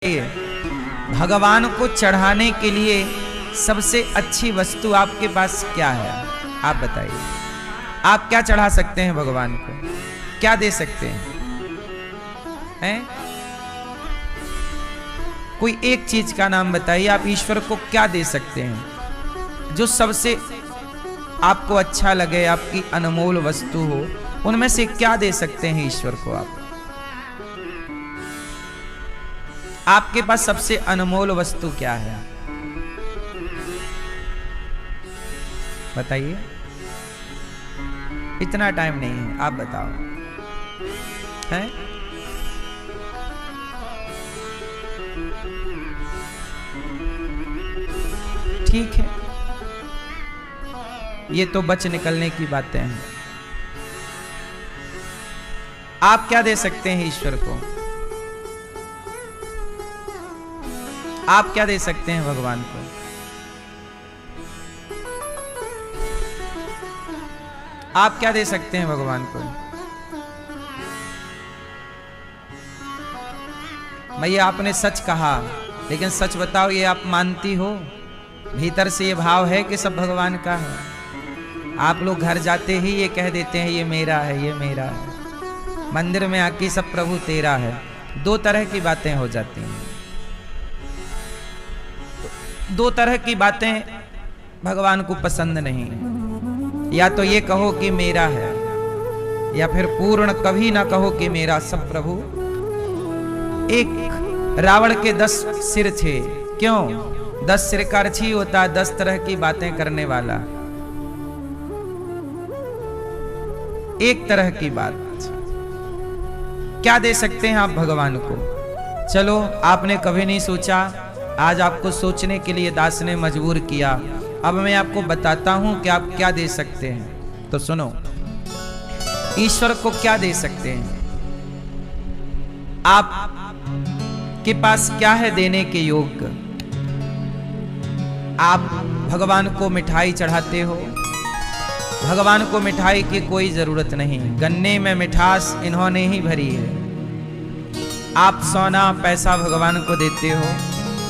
भगवान को चढ़ाने के लिए सबसे अच्छी वस्तु आपके पास क्या है? आप बताइए, आप क्या चढ़ा सकते हैं भगवान को? क्या दे सकते हैं? कोई एक चीज का नाम बताइए, आप ईश्वर को क्या दे सकते हैं जो सबसे आपको अच्छा लगे, आपकी अनमोल वस्तु हो? उनमें से क्या दे सकते हैं ईश्वर को आप? आपके पास सबसे अनमोल वस्तु क्या है? बताइए। इतना टाइम नहीं है, आप बताओ। है? ठीक है, ये तो बच निकलने की बातें हैं। आप क्या दे सकते हैं ईश्वर को? आप क्या दे सकते हैं भगवान को? आप क्या दे सकते हैं भगवान को? भैया आपने सच कहा, लेकिन सच बताओ, ये आप मानती हो? भीतर से ये भाव है कि सब भगवान का है? आप लोग घर जाते ही ये कह देते हैं ये मेरा है, ये मेरा है। मंदिर में आके सब प्रभु तेरा है। दो तरह की बातें हो जाती हैं। दो तरह की बातें भगवान को पसंद नहीं है। या तो ये कहो कि मेरा है, या फिर पूर्ण कभी ना कहो कि मेरा। सब प्रभु। एक रावण के 10 सिर थे। क्यों? 10 सिर का अर्थ ही होता है 10 तरह की बातें करने वाला। एक तरह की बात क्या दे सकते हैं आप भगवान को? चलो, आपने कभी नहीं सोचा, आज आपको सोचने के लिए दास ने मजबूर किया। अब मैं आपको बताता हूं कि आप क्या दे सकते हैं। तो सुनो, ईश्वर को क्या दे सकते हैं? आप के पास क्या है देने के योग्य? आप भगवान को मिठाई चढ़ाते हो। भगवान को मिठाई की कोई जरूरत नहीं। गन्ने में मिठास इन्होंने ही भरी है। आप सोना पैसा भगवान को देते हो,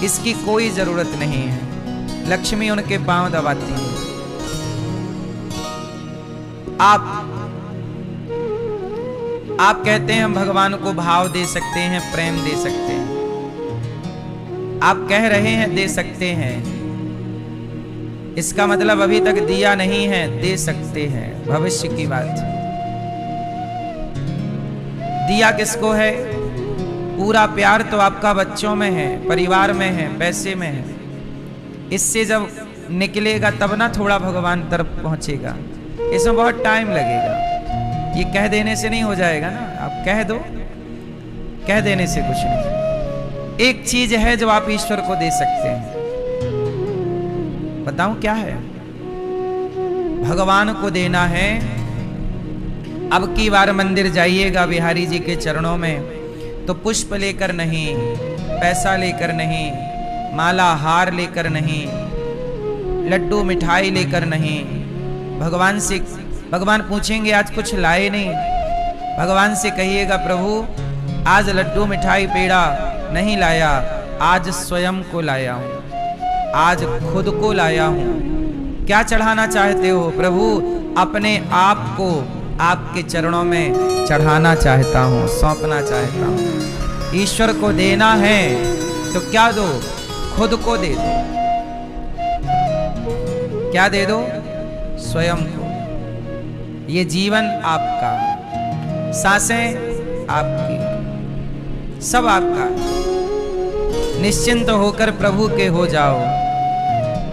इसकी कोई जरूरत नहीं है। लक्ष्मी उनके पांव दबाती है। आप कहते हैं हम भगवान को भाव दे सकते हैं, प्रेम दे सकते हैं। आप कह रहे हैं दे सकते हैं, इसका मतलब अभी तक दिया नहीं है। दे सकते हैं, भविष्य की बात। दिया किसको है? पूरा प्यार तो आपका बच्चों में है, परिवार में है, पैसे में है। इससे जब निकलेगा तब ना थोड़ा भगवान तरफ पहुंचेगा। इसमें बहुत टाइम लगेगा। ये कह देने से नहीं हो जाएगा ना। आप कह दो, कह देने से कुछ नहीं। एक चीज है जो आप ईश्वर को दे सकते हैं। बताऊं क्या है? भगवान को देना है। अब की बार मंदिर जाइएगा बिहारी जी के चरणों में, तो पुष्प लेकर नहीं, पैसा लेकर नहीं, माला हार लेकर नहीं, लड्डू मिठाई लेकर नहीं। भगवान पूछेंगे आज कुछ लाए नहीं। भगवान से कहिएगा प्रभु आज लड्डू मिठाई पेड़ा नहीं लाया, आज स्वयं को लाया हूं, आज खुद को लाया हूं। क्या चढ़ाना चाहते हो? प्रभु अपने आप को आपके चरणों में चढ़ाना चाहता हूं, सौंपना चाहता हूं। ईश्वर को देना है तो क्या दो? खुद को दे दो। क्या दे दो? स्वयं को। ये जीवन आपका, सांसें आपकी, सब आपका। निश्चिंत होकर प्रभु के हो जाओ।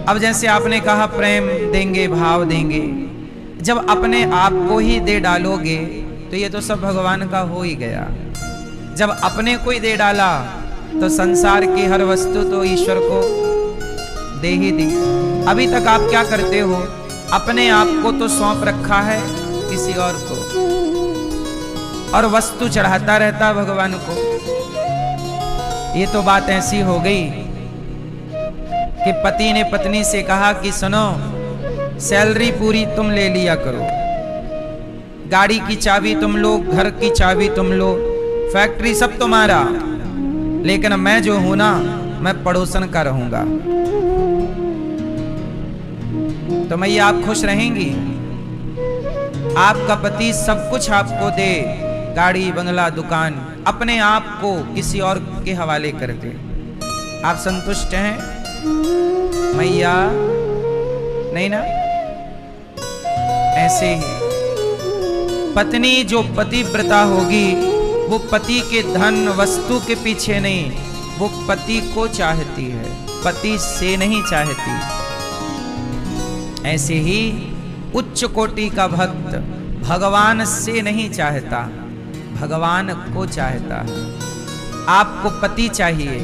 अब जैसे आपने कहा प्रेम देंगे, भाव देंगे। जब अपने आप को ही दे डालोगे तो ये तो सब भगवान का हो ही गया। जब अपने को ही दे डाला तो संसार की हर वस्तु तो ईश्वर को दे ही दी। अभी तक आप क्या करते हो? अपने आप को तो सौंप रखा है किसी और को, और वस्तु चढ़ाता रहता भगवान को। ये तो बात ऐसी हो गई कि पति ने पत्नी से कहा कि सुनो, सैलरी पूरी तुम ले लिया करो, गाड़ी की चाबी तुम लो, घर की चाबी तुम लो, फैक्ट्री सब तुम्हारा, लेकिन मैं जो हूं ना, मैं पड़ोसन का रहूंगा। तो मैया आप खुश रहेंगी? आपका पति सब कुछ आपको दे, गाड़ी बंगला दुकान, अपने आप को किसी और के हवाले कर दे, आप संतुष्ट हैं मैया? नहीं ना? ऐसे ही पत्नी जो पतिव्रता होगी, वो पति के धन वस्तु के पीछे नहीं, वो पति को चाहती है, पति से नहीं चाहती। ऐसे ही उच्च कोटि का भक्त भगवान से नहीं चाहता, भगवान को चाहता है। आपको पति चाहिए,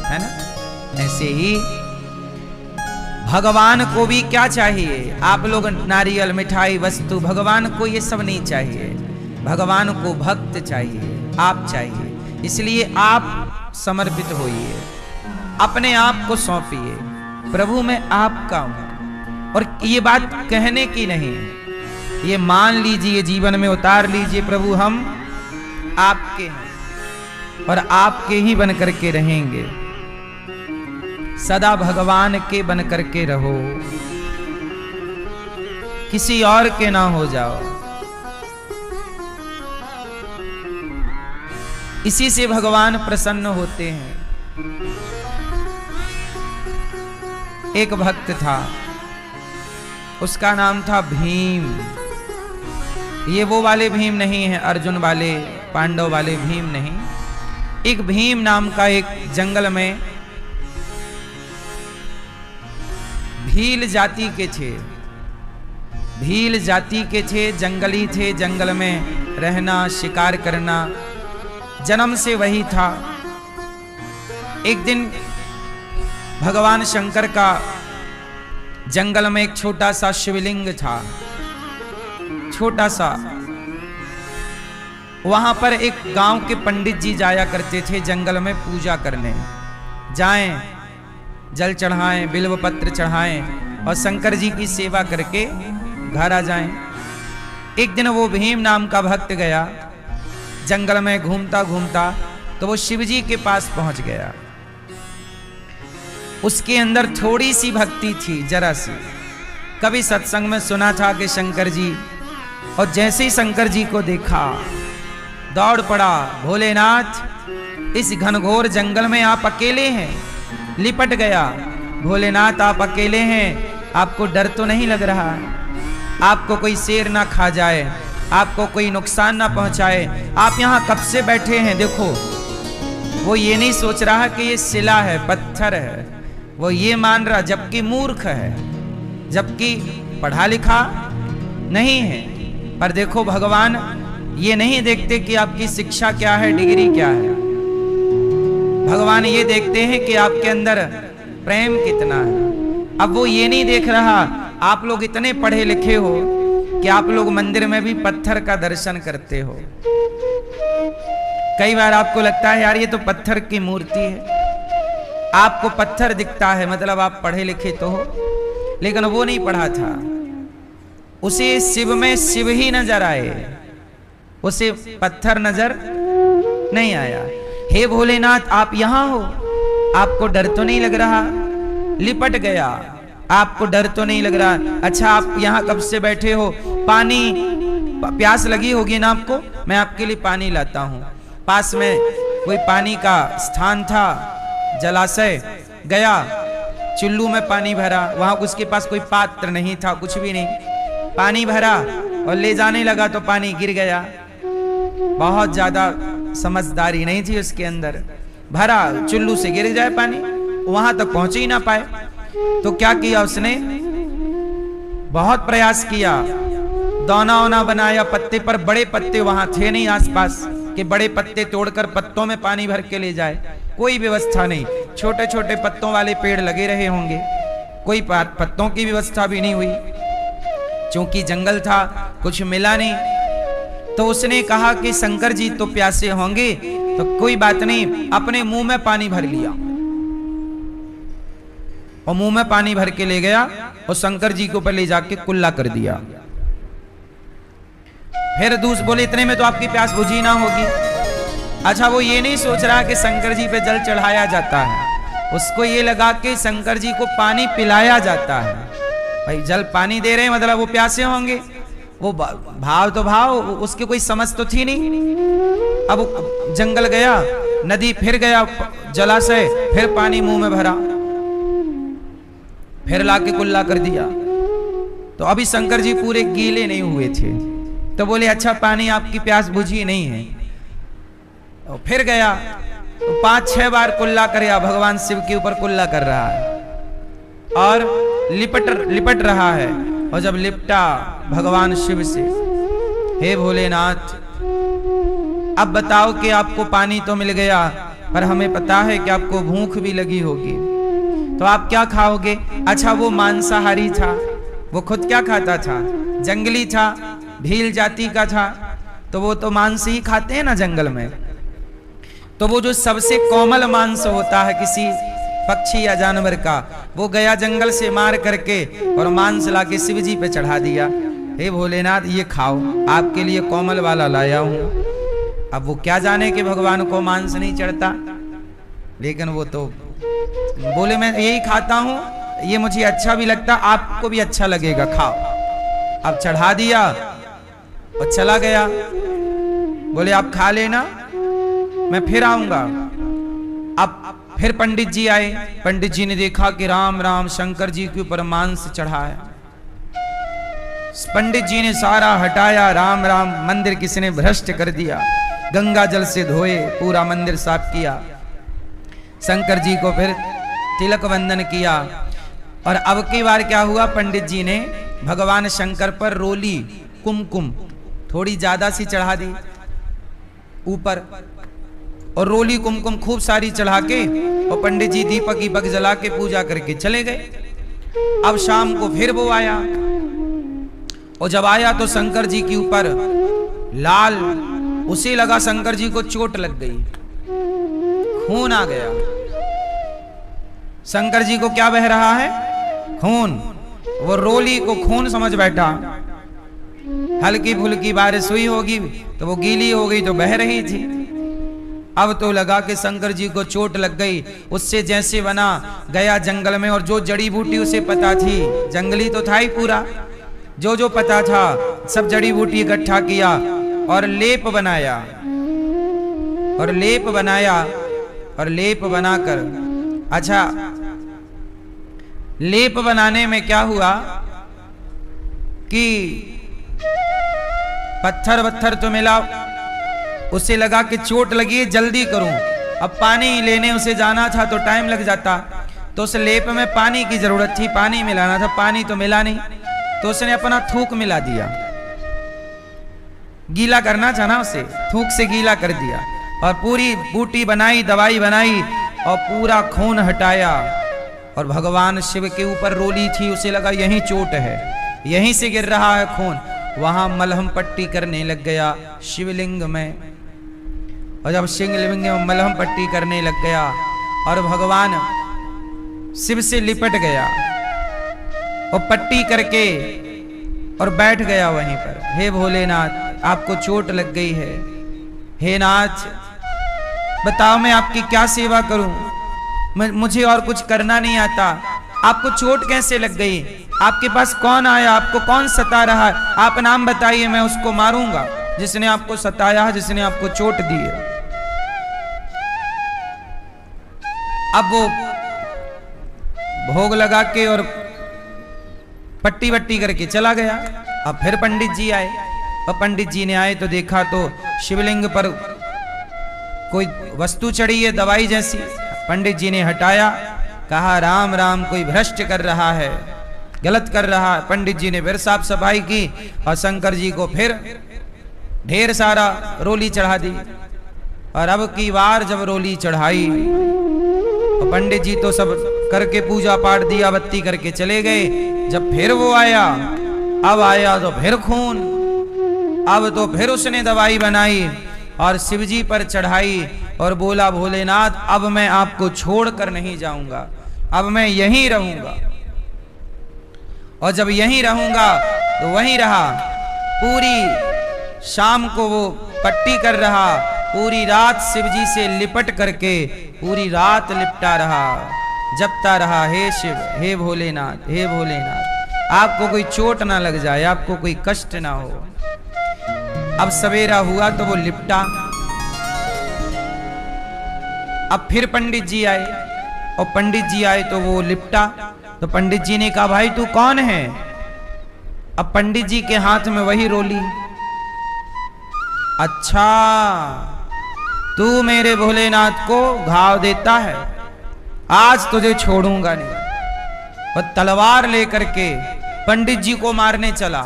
है ना? ऐसे ही भगवान को भी क्या चाहिए? आप लोग नारियल मिठाई वस्तु, भगवान को ये सब नहीं चाहिए। भगवान को भक्त चाहिए, आप चाहिए। इसलिए आप समर्पित होइए, अपने आप को सौंपिए, प्रभु मैं आपका हूं। और ये बात कहने की नहीं, ये मान लीजिए, जीवन में उतार लीजिए, प्रभु हम आपके हैं और आपके ही बन करके रहेंगे। सदा भगवान के बन करके रहो, किसी और के ना हो जाओ। इसी से भगवान प्रसन्न होते हैं। एक भक्त था, उसका नाम था भीम। ये वो वाले भीम नहीं है, अर्जुन वाले, पांडव वाले भीम नहीं। एक भीम नाम का एक जंगल में भील जाति के थे, भील जाति के थे, जंगली थे, जंगल में रहना, शिकार करना जन्म से वही था। एक दिन भगवान शंकर का जंगल में एक छोटा सा शिवलिंग था, छोटा सा। वहां पर एक गांव के पंडित जी जाया करते थे जंगल में पूजा करने। जाएं, जल चढ़ाएं, बिल्व पत्र चढ़ाएं और शंकर जी की सेवा करके घर आ जाएं। एक दिन वो भीम नाम का भक्त गया, जंगल में घूमता घूमता तो वो शिव जी के पास पहुंच गया। उसके अंदर थोड़ी सी भक्ति थी, जरा सी। कभी सत्संग में सुना था कि शंकर जी, और जैसे ही शंकर जी को देखा दौड़ पड़ा, भोलेनाथ इस घनघोर जंगल में आप अकेले हैं। लिपट गया, भोलेनाथ आप अकेले हैं, आपको डर तो नहीं लग रहा? आपको कोई शेर ना खा जाए, आपको कोई नुकसान ना पहुंचाए? आप यहाँ कब से बैठे हैं? देखो, वो ये नहीं सोच रहा कि ये शिला है, पत्थर है, वो ये मान रहा, जबकि मूर्ख है, जबकि पढ़ा लिखा नहीं है। पर देखो, भगवान ये नहीं देखते कि आपकी शिक्षा क्या है, डिग्री क्या है। भगवान ये देखते हैं कि आपके अंदर प्रेम कितना है। अब वो ये नहीं देख रहा आप लोग इतने पढ़े लिखे हो कि आप लोग मंदिर में भी पत्थर का दर्शन करते हो। कई बार आपको लगता है यार ये तो पत्थर की मूर्ति है, आपको पत्थर दिखता है, मतलब आप पढ़े लिखे तो हो। लेकिन वो नहीं पढ़ा था, उसे शिव में शिव ही नजर आए, उसे पत्थर नजर नहीं आया। हे भोलेनाथ आप यहां हो, आपको डर तो नहीं लग रहा? लिपट गया, आपको डर तो नहीं लग रहा? अच्छा आप यहां कब से बैठे हो? पानी, प्यास लगी होगी ना आपको, मैं आपके लिए पानी लाता हूं। पास में कोई पानी का स्थान था, जलाशय, गया, चुल्लू में पानी भरा। वहां उसके पास कोई पात्र नहीं था, कुछ भी नहीं। पानी भरा और ले जाने लगा तो पानी गिर गया। बहुत ज्यादा समझदारी नहीं थी उसके अंदर। भरा, चुल्लू से गिर जाए पानी, वहां तक पहुंच ही ना पाए। तो क्या किया उसने? बहुत प्रयास किया, दाना वाना बनाया पत्ते पर। बड़े पत्ते वहां थे नहीं आसपास कि बड़े पत्ते तोड़कर पत्तों में पानी भर के ले जाए, कोई व्यवस्था नहीं। छोटे छोटे पत्तों वाले पेड़ लगे रहे होंगे, कोई पत्तों की व्यवस्था भी नहीं हुई। क्योंकि जंगल था, कुछ मिला नहीं। तो उसने कहा कि शंकर जी तो प्यासे होंगे, तो कोई बात नहीं, अपने मुंह में पानी भर लिया और मुंह में पानी भर के ले गया और शंकर जी के ऊपर ले जाके कुल्ला कर दिया। फिर दूसरे बोले इतने में तो आपकी प्यास बुझी ना होगी। अच्छा, वो ये नहीं सोच रहा कि शंकर जी पे जल चढ़ाया जाता है, उसको ये लगा कि शंकर जी को पानी पिलाया जाता है। भाई जल पानी दे रहे हैं मतलब वो प्यासे होंगे, वो भाव तो भाव, उसकी कोई समझ तो थी नहीं। अब जंगल गया, नदी फिर गया, जलाशय फिर पानी मुंह में भरा, फिर लाके कुल्ला कर दिया। तो अभी शंकर जी पूरे गीले नहीं हुए थे, तो बोले अच्छा पानी आपकी प्यास बुझी नहीं है। तो फिर गया तो 5-6 बार कुल्ला कर, भगवान शिव के ऊपर कुल्ला कर रहा है और लिपट रहा है। और जब लिपटा भगवान शिव से, हे भोलेनाथ अब बताओ कि आपको पानी तो मिल गया, पर हमें पता है कि आपको भूख भी लगी होगी, तो आप क्या खाओगे? अच्छा, वो मांसाहारी था, वो खुद क्या खाता था? जंगली था, भील जाति का था, तो वो तो मांस ही खाते हैं ना जंगल में। तो वो जो सबसे कोमल मांस होता है किसी पक्षी या जानवर का, वो गया जंगल से मार करके और मांस लाके शिव जी पे चढ़ा दिया। हे भोलेनाथ ये खाओ, आपके लिए कोमल वाला लाया हूं। अब वो क्या जाने कि भगवान को मांस नहीं चढ़ता, लेकिन वो तो बोले मैं यही खाता हूं, ये मुझे अच्छा भी लगता, आपको भी अच्छा लगेगा, खाओ। अब चढ़ा दिया और चला गया। बोले आप खा लेना, मैं फिर आऊंगा। अब फिर पंडित जी आए, पंडित जी ने देखा कि राम राम शंकर जी के ऊपर मांस चढ़ा है। पंडित जी ने सारा हटाया, राम राम, मंदिर किसने भ्रष्ट कर दिया, गंगा जल से धोए, पूरा मंदिर साफ किया, शंकर जी को फिर तिलक वंदन किया। और अब की बार क्या हुआ, पंडित जी ने भगवान शंकर पर रोली कुमकुम थोड़ी ज्यादा सी चढ़ा दी ऊपर, और रोली कुमकुम खूब सारी चढ़ा के, और पंडित जी दीपक वीपक जला के पूजा करके चले गए। अब शाम को फिर वो आया, और जब आया तो शंकर जी के ऊपर लाल, उसे लगा शंकर जी को चोट लग गई, खून आ गया। शंकर जी को क्या बह रहा है? खून। वो रोली को खून समझ बैठा, हल्की फुल्की बारिश हुई होगी तो वो गीली हो गई तो बह रही थी। अब तो लगा कि शंकर जी को चोट लग गई, उससे जैसे बना गया जंगल में, और जो जड़ी बूटी उसे पता थी, जंगली तो था ही पूरा, जो जो पता था सब जड़ी बूटी इकट्ठा किया और लेप बनाया, और लेप बनाया, और लेप बनाकर, अच्छा लेप बनाने में क्या हुआ कि पत्थर वत्थर तो मिला, उसे लगा कि चोट लगी जल्दी करूं, अब पानी लेने उसे जाना था तो टाइम लग जाता, तो उस लेप में पानी की जरूरत थी, पानी मिलाना था, पानी तो मिला नहीं, तो उसने अपना थूक मिला दिया, गीला करना था ना उसे, थूक से गीला कर दिया, और पूरी बूटी बनाई, दवाई बनाई, और पूरा खून हटाया। और भगवान शिव के ऊपर रोली थी, उसे लगा यहीं चोट है, यहीं से गिर रहा है खून, वहां मलहम पट्टी करने लग गया शिवलिंग में। और जब शिवलिंग में मलहम पट्टी करने लग गया और भगवान शिव से लिपट गया और पट्टी करके और बैठ गया वहीं पर। हे भोलेनाथ आपको चोट लग गई है, हे नाथ बताओ मैं आपकी क्या सेवा करूं, मुझे और कुछ करना नहीं आता, आपको चोट कैसे लग गई, आपके पास कौन आया, आपको कौन सता रहा है, आप नाम बताइए, मैं उसको मारूंगा जिसने आपको सताया है, जिसने आपको चोट दी है। अब वो भोग लगा के और पट्टी वट्टी करके चला गया। अब फिर पंडित जी आए, और पंडित जी ने आए तो देखा तो शिवलिंग पर कोई वस्तु चढ़ी है दवाई जैसी। पंडित जी ने हटाया, कहा राम राम कोई भ्रष्ट कर रहा है, गलत कर रहा है। पंडित जी ने फिर साफ सफाई की और शंकर जी को फिर ढेर सारा रोली चढ़ा दी। और अब की बार जब रोली चढ़ाई तो पंडित जी तो सब करके पूजा पाठ दिया बत्ती करके चले गए। जब फिर वो आया, अब आया तो फिर खून, अब तो फिर उसने दवाई बनाई और शिवजी पर चढ़ाई और बोला भोलेनाथ अब मैं आपको छोड़कर नहीं जाऊंगा, अब मैं यहीं रहूंगा। और जब यहीं रहूंगा तो वहीं रहा। पूरी शाम को वो पट्टी कर रहा, पूरी रात शिव जी से लिपट करके पूरी रात लिपटा रहा, जपता रहा, हे शिव, हे भोलेनाथ, हे भोलेनाथ, आपको कोई चोट ना लग जाए, आपको कोई कष्ट ना हो। अब सवेरा हुआ तो वो लिपटा। अब फिर पंडित जी आए, और पंडित जी आए तो वो लिपटा। तो पंडित जी ने कहा, भाई तू कौन है? अब पंडित जी के हाथ में वही रोली। अच्छा, तू मेरे भोलेनाथ को घाव देता है, आज तुझे छोड़ूंगा नहीं। और तलवार लेकर के पंडित जी को मारने चला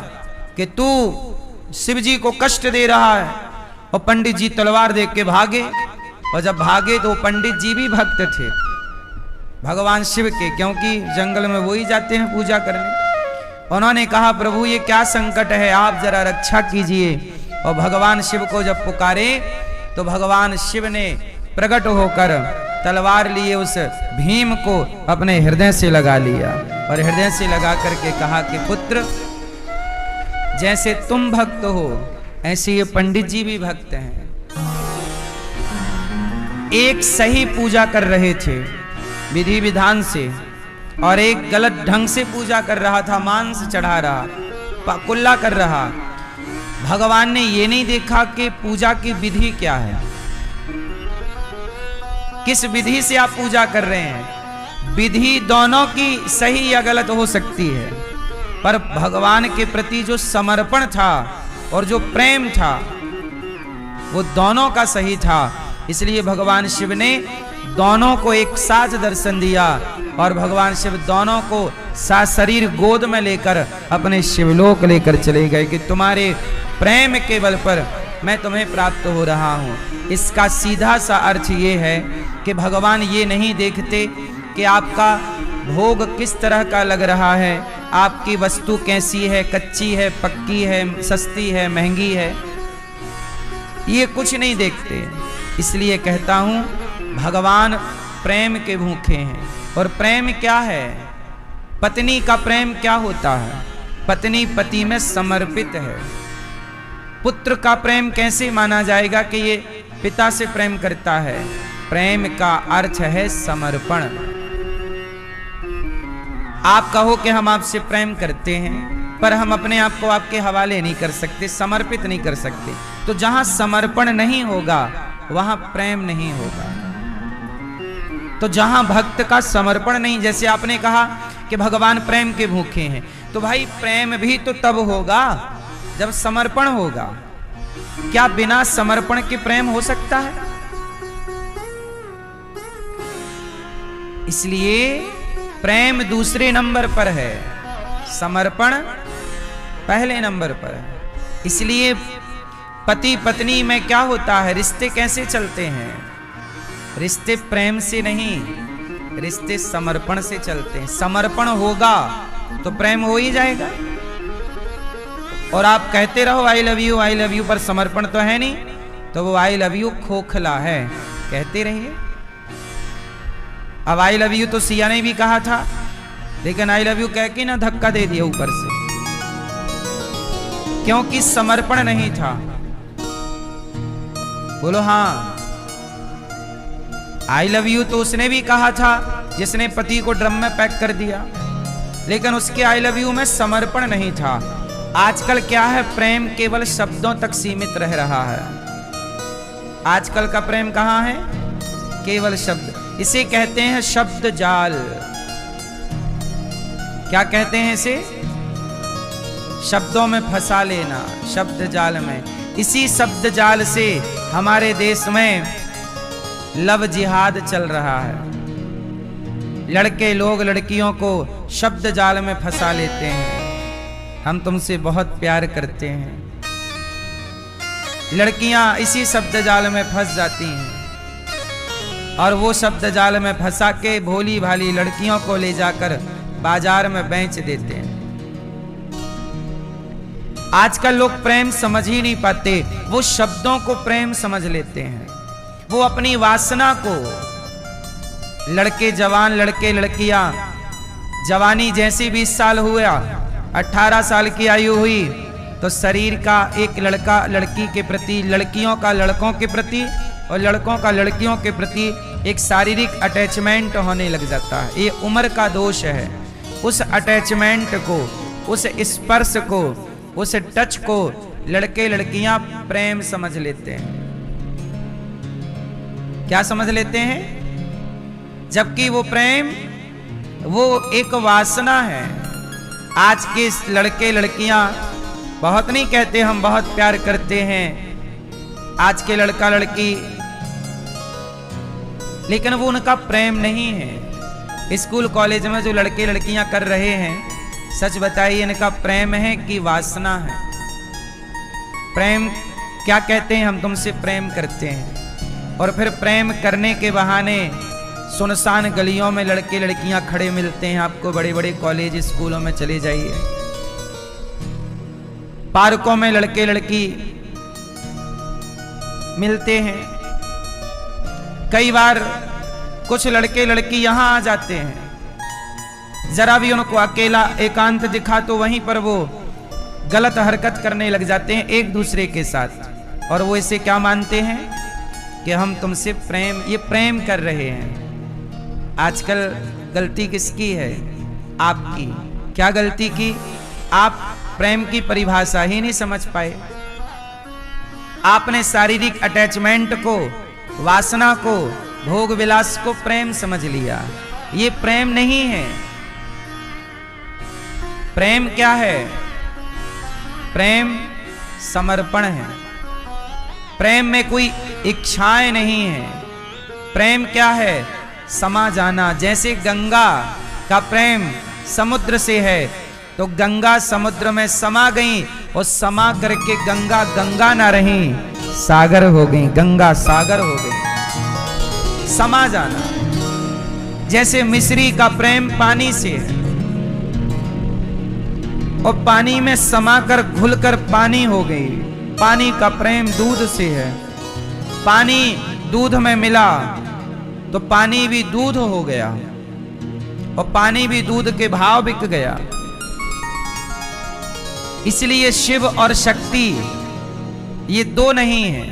कि तू शिव जी को कष्ट दे रहा है। और पंडित जी तलवार देख के भागे। और जब भागे तो पंडित जी भी भक्त थे भगवान शिव के, क्योंकि जंगल में वो ही जाते हैं पूजा करने। उन्होंने कहा, प्रभु ये क्या संकट है, आप जरा रक्षा कीजिए। और भगवान शिव को जब पुकारे तो भगवान शिव ने प्रकट होकर तलवार लिए उस भीम को अपने हृदय से लगा लिया। और हृदय से लगा करके कहा कि पुत्र, जैसे तुम भक्त हो ऐसे ये पंडित जी भी भक्त हैं। एक सही पूजा कर रहे थे विधि विधान से, और एक गलत ढंग से पूजा कर रहा था, मांस चढ़ा रहा, कुल्ला कर रहा। भगवान ने ये नहीं देखा कि पूजा की विधि क्या है, किस विधि से आप पूजा कर रहे हैं। विधि दोनों की सही या गलत हो सकती है, पर भगवान के प्रति जो समर्पण था और जो प्रेम था वो दोनों का सही था। इसलिए भगवान शिव ने दोनों को एक साथ दर्शन दिया, और भगवान शिव दोनों को साथ शरीर गोद में लेकर अपने शिवलोक लेकर चले गए कि तुम्हारे प्रेम के बल पर मैं तुम्हें प्राप्त हो रहा हूँ। इसका सीधा सा अर्थ ये है कि भगवान ये नहीं देखते कि आपका भोग किस तरह का लग रहा है, आपकी वस्तु कैसी है, कच्ची है, पक्की है, सस्ती है, महंगी है, ये कुछ नहीं देखते। इसलिए कहता हूँ भगवान प्रेम के भूखे हैं। और प्रेम क्या है? पत्नी का प्रेम क्या होता है? पत्नी पति में समर्पित है। पुत्र का प्रेम कैसे माना जाएगा कि ये पिता से प्रेम करता है? प्रेम का अर्थ है समर्पण। आप कहो कि हम आपसे प्रेम करते हैं, पर हम अपने आप को आपके हवाले नहीं कर सकते, समर्पित नहीं कर सकते। तो जहां समर्पण नहीं होगा वहां प्रेम नहीं होगा। तो जहां भक्त का समर्पण नहीं, जैसे आपने कहा कि भगवान प्रेम के भूखे हैं, तो भाई प्रेम भी तो तब होगा जब समर्पण होगा। क्या बिना समर्पण के प्रेम हो सकता है? इसलिए प्रेम दूसरे नंबर पर है, समर्पण पहले नंबर पर है। इसलिए पति पत्नी में क्या होता है, रिश्ते कैसे चलते हैं? रिश्ते प्रेम से नहीं, रिश्ते समर्पण से चलते हैं। समर्पण होगा तो प्रेम हो ही जाएगा। और आप कहते रहो आई लव यू, पर समर्पण तो है नहीं, तो वो आई लव यू खोखला है। कहते रहिए। अब आई लव यू तो सिया ने भी कहा था, लेकिन आई लव यू कह के ना धक्का दे दिया ऊपर से, क्योंकि समर्पण नहीं था। बोलो हाँ। आई लव यू तो उसने भी कहा था जिसने पति को ड्रम में पैक कर दिया, लेकिन उसके आई लव यू में समर्पण नहीं था। आजकल क्या है, प्रेम केवल शब्दों तक सीमित रह रहा है। आजकल का प्रेम कहाँ है? केवल शब्द। इसे कहते हैं शब्द जाल। क्या कहते हैं इसे? शब्दों में फंसा लेना, शब्द जाल में। इसी शब्द जाल से हमारे देश में लव जिहाद चल रहा है। लड़के लोग लड़कियों को शब्द जाल में फंसा लेते हैं। हम तुमसे बहुत प्यार करते हैं, लड़कियां इसी शब्द जाल में फंस जाती हैं, और वो शब्द जाल में फंसा के भोली भाली लड़कियों को ले जाकर बाजार में बेच देते हैं। आजकल लोग प्रेम समझ ही नहीं पाते, वो शब्दों को प्रेम समझ लेते हैं। वो अपनी वासना को, लड़के जवान, लड़के लड़कियां, जवानी जैसी 20 साल हुआ, 18 साल की आयु हुई, तो शरीर का एक लड़का लड़की के प्रति, लड़कियों का लड़कों के प्रति और लड़कों का लड़कियों के प्रति एक शारीरिक अटैचमेंट होने लग जाता है। ये उम्र का दोष है। उस अटैचमेंट को, उस स्पर्श को, उस टच को लड़के लड़कियां प्रेम समझ लेते हैं। क्या समझ लेते हैं? जबकि वो प्रेम वो एक वासना है। आज के लड़के लड़कियां बहुत नहीं कहते हम बहुत प्यार करते हैं, आज के लड़का लड़की, लेकिन वो उनका प्रेम नहीं है। स्कूल कॉलेज में जो लड़के लड़कियां कर रहे हैं, सच बताइए इनका प्रेम है कि वासना है? प्रेम क्या कहते हैं? हम तुमसे प्रेम करते हैं, और फिर प्रेम करने के बहाने सुनसान गलियों में लड़के लड़कियां खड़े मिलते हैं। आपको बड़े बड़े कॉलेज स्कूलों में चले जाइए, पार्कों में लड़के लड़की मिलते हैं। कई बार कुछ लड़के लड़की यहां आ जाते हैं, जरा भी उनको अकेला एकांत दिखा तो वहीं पर वो गलत हरकत करने लग जाते हैं एक दूसरे के साथ। और वो इसे क्या मानते हैं कि हम तुमसे प्रेम, ये प्रेम कर रहे हैं। आजकल गलती किसकी है? आपकी। क्या गलती की? आप प्रेम की परिभाषा ही नहीं समझ पाए। आपने शारीरिक अटैचमेंट को, वासना को, भोग विलास को प्रेम समझ लिया। ये प्रेम नहीं है। प्रेम क्या है? प्रेम समर्पण है। प्रेम में कोई इच्छाएं नहीं है। प्रेम क्या है? समा जाना। जैसे गंगा का प्रेम समुद्र से है, तो गंगा समुद्र में समा गई, और समा करके गंगा गंगा ना रही, सागर हो गई, गंगा सागर हो गई। समा जाना। जैसे मिस्री का प्रेम पानी से है, और पानी में समाकर घुलकर पानी हो गई। पानी का प्रेम दूध से है। पानी दूध में मिला तो पानी भी दूध हो गया, और पानी भी दूध के भाव बिक गया। इसलिए शिव और शक्ति ये दो नहीं है,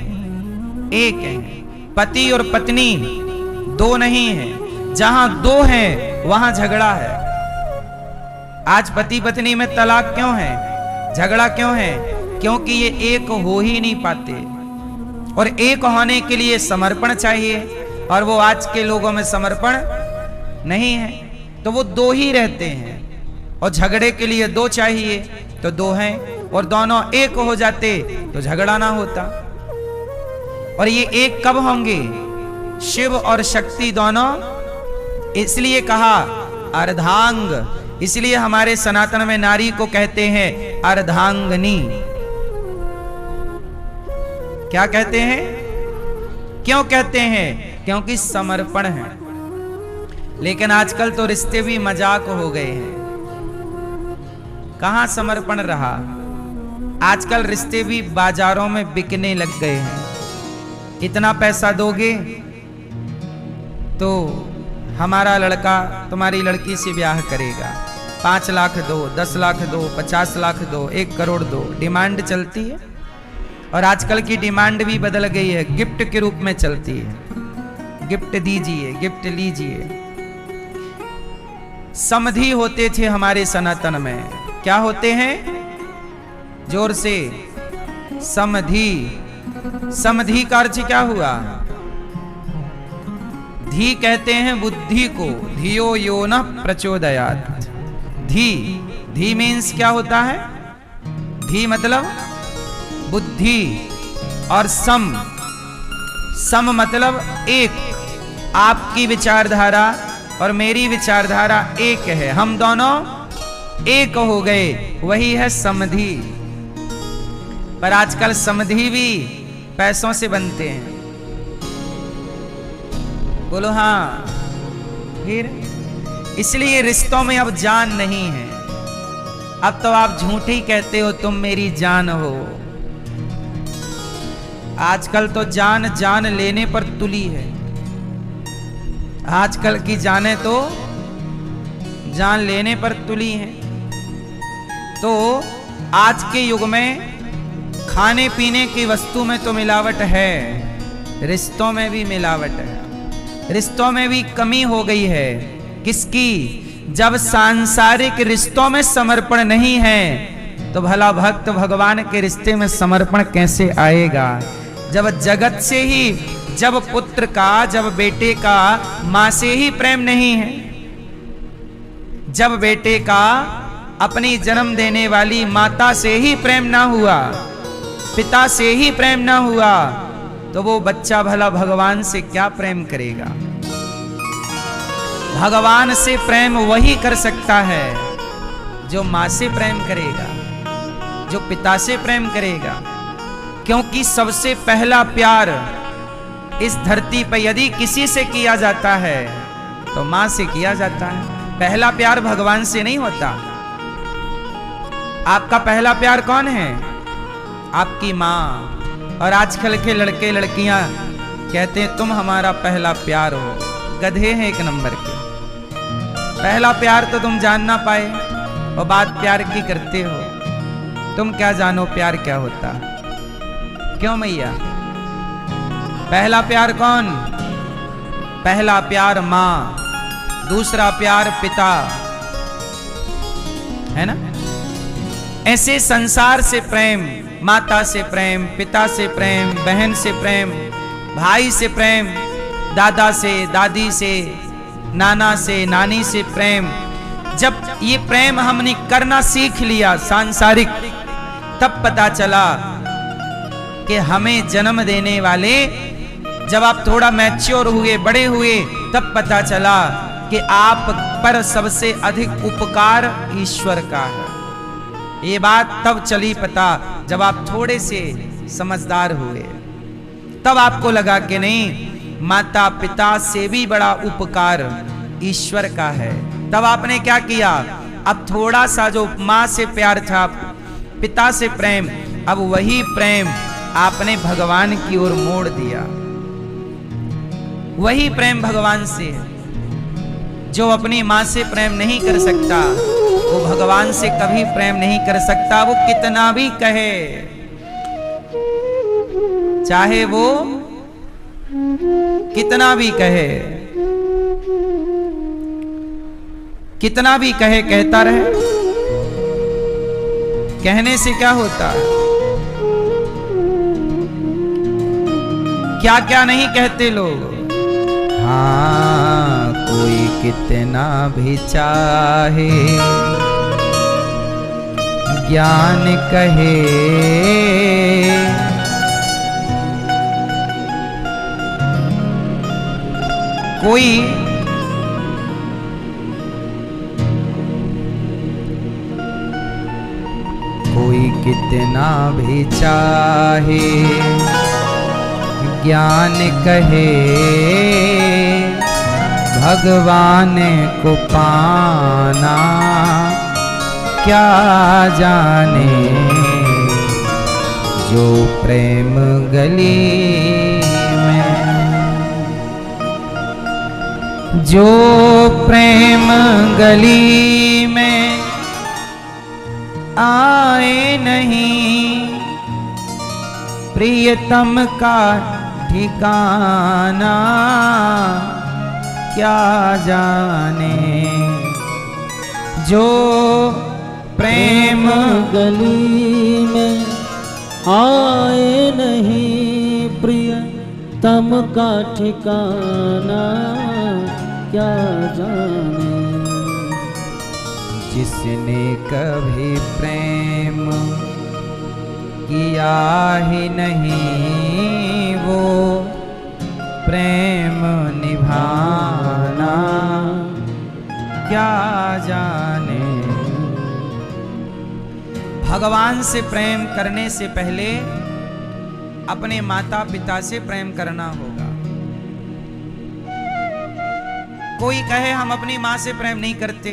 एक है। पति और पत्नी दो नहीं है। जहां दो हैं वहां झगड़ा है। आज पति पत्नी में तलाक क्यों है? झगड़ा क्यों है? क्योंकि ये एक हो ही नहीं पाते, और एक होने के लिए समर्पण चाहिए, और वो आज के लोगों में समर्पण नहीं है, तो वो दो ही रहते हैं। और झगड़े के लिए दो चाहिए, तो दो हैं, और दोनों एक हो जाते तो झगड़ा ना होता। और ये एक कब होंगे? शिव और शक्ति दोनों। इसलिए कहा अर्धांग। इसलिए हमारे सनातन में नारी को कहते हैं अर्धांगनी। क्या कहते हैं? क्यों कहते हैं? क्योंकि समर्पण है। लेकिन आजकल तो रिश्ते भी मजाक हो गए हैं। कहां समर्पण रहा? आजकल रिश्ते भी बाजारों में बिकने लग गए हैं। इतना पैसा दोगे तो हमारा लड़का तुम्हारी लड़की से ब्याह करेगा। 5 लाख दो, 10 लाख दो, 50 लाख दो, 1 करोड़ दो। डिमांड चलती है। और आजकल की डिमांड भी बदल गई है, गिफ्ट के रूप में चलती है। गिफ्ट दीजिए, गिफ्ट लीजिए। समधी होते थे हमारे सनातन में। क्या होते हैं? जोर से। समधी। समधी का अर्थ क्या हुआ? धी कहते हैं बुद्धि को। धियो यो न प्रचोदयात्। धी। धी मीन्स क्या होता है? धी मतलब बुद्धि। और सम। सम मतलब एक। आपकी विचारधारा और मेरी विचारधारा एक है, हम दोनों एक हो गए, वही है समधी। पर आजकल समधी भी पैसों से बनते हैं। बोलो हाँ। फिर इसलिए रिश्तों में अब जान नहीं है। अब तो आप झूठ ही कहते हो तुम मेरी जान हो। आजकल तो जान जान लेने पर तुली है। आजकल की जाने तो जान लेने पर तुली हैं। तो आज के युग में खाने पीने की वस्तु में तो मिलावट है, रिश्तों में भी मिलावट है, रिश्तों में भी कमी हो गई है। किसकी? जब सांसारिक रिश्तों में समर्पण नहीं है तो भला भक्त भगवान के रिश्ते में समर्पण कैसे आएगा? जब जगत से ही, जब पुत्र का, जब बेटे का मां से ही प्रेम नहीं है, जब बेटे का अपनी जन्म देने वाली माता से ही प्रेम ना हुआ, पिता से ही प्रेम ना हुआ, तो वो बच्चा भला भगवान से क्या प्रेम करेगा? भगवान से प्रेम वही कर सकता है जो मां से प्रेम करेगा, जो पिता से प्रेम करेगा। क्योंकि सबसे पहला प्यार इस धरती पर यदि किसी से किया जाता है तो मां से किया जाता है। पहला प्यार भगवान से नहीं होता। आपका पहला प्यार कौन है? आपकी मां। और आजकल के लड़के लड़कियां कहते हैं तुम हमारा पहला प्यार हो। गधे हैं एक नंबर के। पहला प्यार तो तुम जान ना पाए और बात प्यार की करते हो। तुम क्या जानो प्यार क्या होता? क्यों मैया? पहला प्यार कौन? पहला प्यार मां, दूसरा प्यार पिता, है ना? ऐसे संसार से प्रेम, माता से प्रेम, पिता से प्रेम, बहन से प्रेम, भाई से प्रेम, दादा से, दादी से, नाना से, नानी से प्रेम। जब ये प्रेम हमने करना सीख लिया सांसारिक, तब पता चला कि हमें जन्म देने वाले, जब आप थोड़ा मैच्योर हुए, बड़े हुए, तब पता चला कि आप पर सबसे अधिक उपकार ईश्वर का है। ये बात तब चली पता जब आप थोड़े से समझदार हुए। तब आपको लगा कि नहीं, माता पिता से भी बड़ा उपकार ईश्वर का है। तब आपने क्या किया? अब थोड़ा सा जो मां से प्यार था, पिता से प्रेम, अब वही प्रेम आपने भगवान की ओर मोड़ दिया। वही प्रेम भगवान से। जो अपनी मां से प्रेम नहीं कर सकता वो भगवान से कभी प्रेम नहीं कर सकता। वो कितना भी कहे, चाहे वो कितना भी कहे, कितना भी कहे, कहता रहे। कहने से क्या होता? क्या क्या नहीं कहते लोग। हाँ, कोई कितना भी चाहे ज्ञान कहे, कोई कितना भी चाहे ज्ञान कहे, भगवान को पाना क्या जाने। जो प्रेम गली में, जो प्रेम गली में आए नहीं, प्रियतम का ठिकाना क्या जाने। जो प्रेम गली में आए नहीं, प्रियतम का ठिकाना क्या जाने। जिसने कभी प्रेम किया ही नहीं, वो प्रेम निभाना क्या जाने। भगवान से प्रेम करने से पहले अपने माता पिता से प्रेम करना होगा। कोई कहे हम अपनी मां से प्रेम नहीं करते,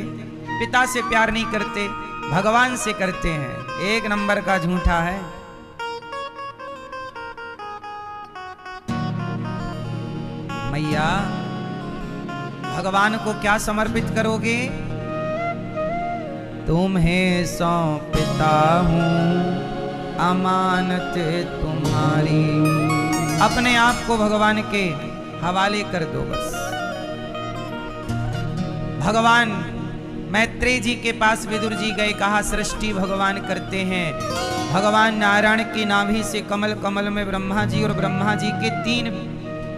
पिता से प्यार नहीं करते, भगवान से करते हैं, एक नंबर का झूठा है। मैया, भगवान को क्या समर्पित करोगे? तुम्हें सौंपता हूँ अमानत तुम्हारी, अपने आप को भगवान के हवाले कर दो बस। भगवान मैत्रेय जी के पास विदुर जी गए, कहा सृष्टि भगवान करते हैं। भगवान नारायण की नाभि से कमल, कमल में ब्रह्मा जी, और ब्रह्मा जी के 3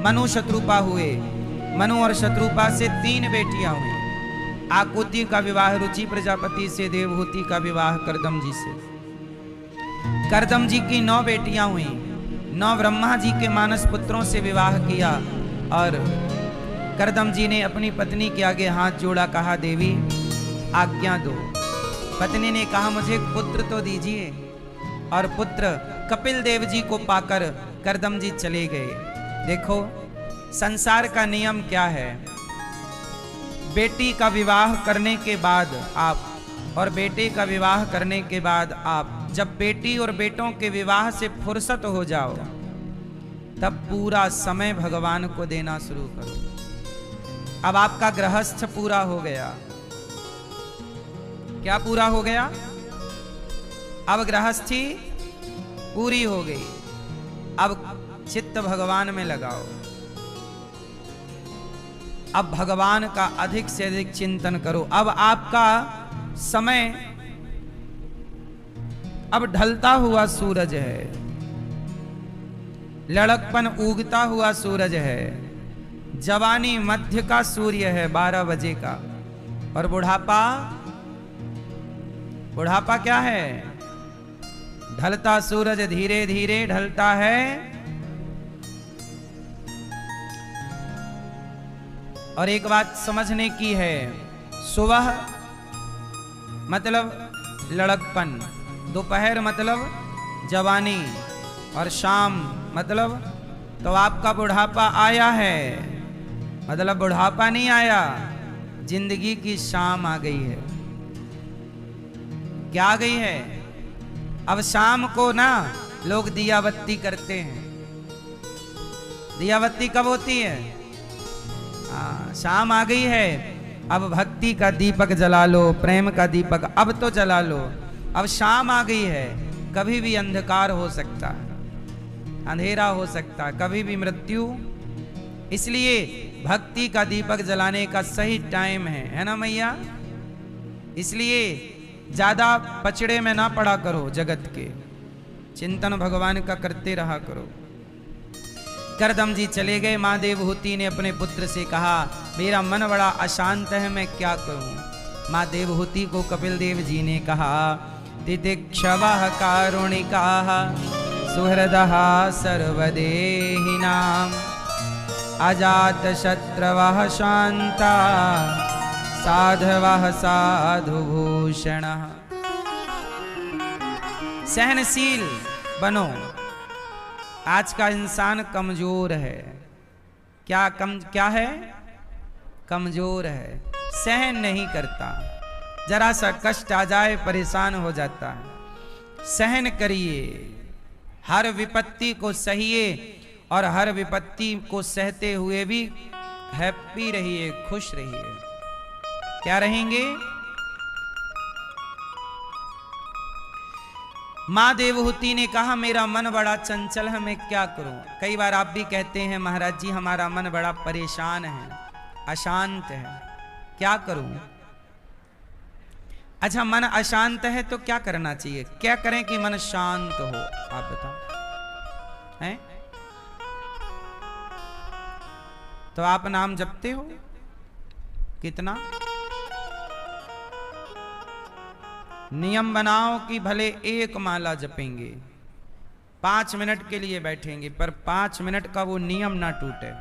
मनु शत्रुपा हुए। मनु और शत्रुपा से 3 बेटियां हुई। आकुति का विवाह रुचि प्रजापति से, देवहूति का विवाह करदम जी से। करदम जी की 9 बेटियां हुई। 9 ब्रह्मा जी के मानस पुत्रों से विवाह किया। और करदम जी ने अपनी पत्नी के आगे हाथ जोड़ा, कहा देवी आज्ञा दो। पत्नी ने कहा मुझे पुत्र तो दीजिए। और पुत्र कपिल देव जी को पाकर करदम जी चले गए। देखो संसार का नियम क्या है। बेटी का विवाह करने के बाद आप, और बेटे का विवाह करने के बाद आप, जब बेटी और बेटों के विवाह से फुर्सत हो जाओ, तब पूरा समय भगवान को देना शुरू करो। अब आपका गृहस्थ पूरा हो गया। क्या पूरा हो गया? अब गृहस्थी पूरी हो गई। अब चित्त भगवान में लगाओ। अब भगवान का अधिक से अधिक चिंतन करो। अब आपका समय, अब ढलता हुआ सूरज है, लड़कपन उगता हुआ सूरज है, जवानी मध्य का सूर्य है 12 बजे का, और बुढ़ापा, बुढ़ापा क्या है? ढलता सूरज धीरे धीरे ढलता है। और एक बात समझने की है, सुबह मतलब लड़कपन, दोपहर मतलब जवानी, और शाम मतलब तो आपका बुढ़ापा आया है। मतलब बुढ़ापा नहीं आया, जिंदगी की शाम आ गई है। क्या आ गई है? अब शाम को ना लोग दिया बत्ती करते हैं। दिया बत्ती कब होती है? शाम आ गई है। अब भक्ति का दीपक जला लो, प्रेम का दीपक अब तो जला लो। अब शाम आ गई है। कभी भी अंधकार हो सकता है, अंधेरा हो सकता है, कभी भी मृत्यु। इसलिए भक्ति का दीपक जलाने का सही टाइम है ना मैया? इसलिए ज्यादा पचड़े में ना पड़ा करो, जगत के चिंतन भगवान का करते रहा करो। करदम जी चले गए। माँ देवहूति ने अपने पुत्र से कहा मेरा मन बड़ा अशांत है, मैं क्या करूं? माँ देवहूति को कपिल देव जी ने कहा तितिक्षवः कारुणिकाः सुहृदः सर्वदेहिनां अजात शत्रवः शांता साधवः साधुभूषणः। सहनशील बनो। आज का इंसान कमजोर है। क्या है? कमजोर है, सहन नहीं करता। जरा सा कष्ट आ जाए परेशान हो जाता है। सहन करिए, हर विपत्ति को सहिए, और हर विपत्ति को सहते हुए भी हैप्पी रहिए, खुश रहिए। क्या रहेंगे? माँ देवहूति ने कहा मेरा मन बड़ा चंचल है, मैं क्या करूं? कई बार आप भी कहते हैं महाराज जी हमारा मन बड़ा परेशान है, अशांत है, क्या करूं? अच्छा, मन अशांत है तो क्या करना चाहिए? क्या करें कि मन शांत हो? आप बताओ। हैं? तो आप नाम जपते हो कितना? नियम बनाओ कि भले 1 माला जपेंगे, 5 मिनट के लिए बैठेंगे, पर 5 मिनट का वो नियम ना टूटे।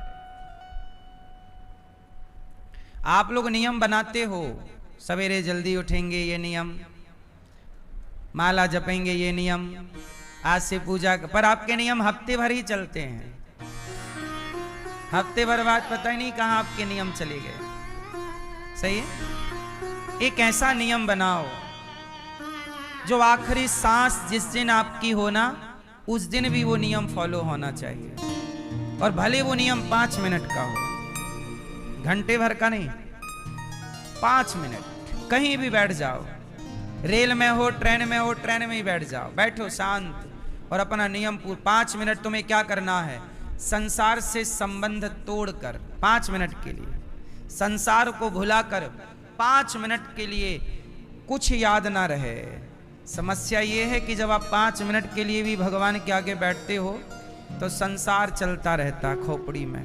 आप लोग नियम बनाते हो, सवेरे जल्दी उठेंगे ये नियम, माला जपेंगे ये नियम, आज से पूजा, पर आपके नियम हफ्ते भर ही चलते हैं। हफ्ते भर बाद पता ही नहीं कहां आपके नियम चले गए। सही है? एक ऐसा नियम बनाओ जो आखिरी सांस जिस दिन आपकी हो ना, उस दिन भी वो नियम फॉलो होना चाहिए। और भले वो नियम 5 मिनट का हो, घंटे भर का नहीं, 5 मिनट। कहीं भी बैठ जाओ, रेल में हो, ट्रेन में हो, ट्रेन में ही बैठ जाओ, बैठो शांत और अपना नियम 5 मिनट तुम्हें क्या करना है? संसार से संबंध तोड़कर 5 मिनट के लिए, संसार को भुलाकर 5 मिनट के लिए कुछ याद ना रहे। समस्या ये है कि जब आप 5 मिनट के लिए भी भगवान के आगे बैठते हो तो संसार चलता रहता खोपड़ी में।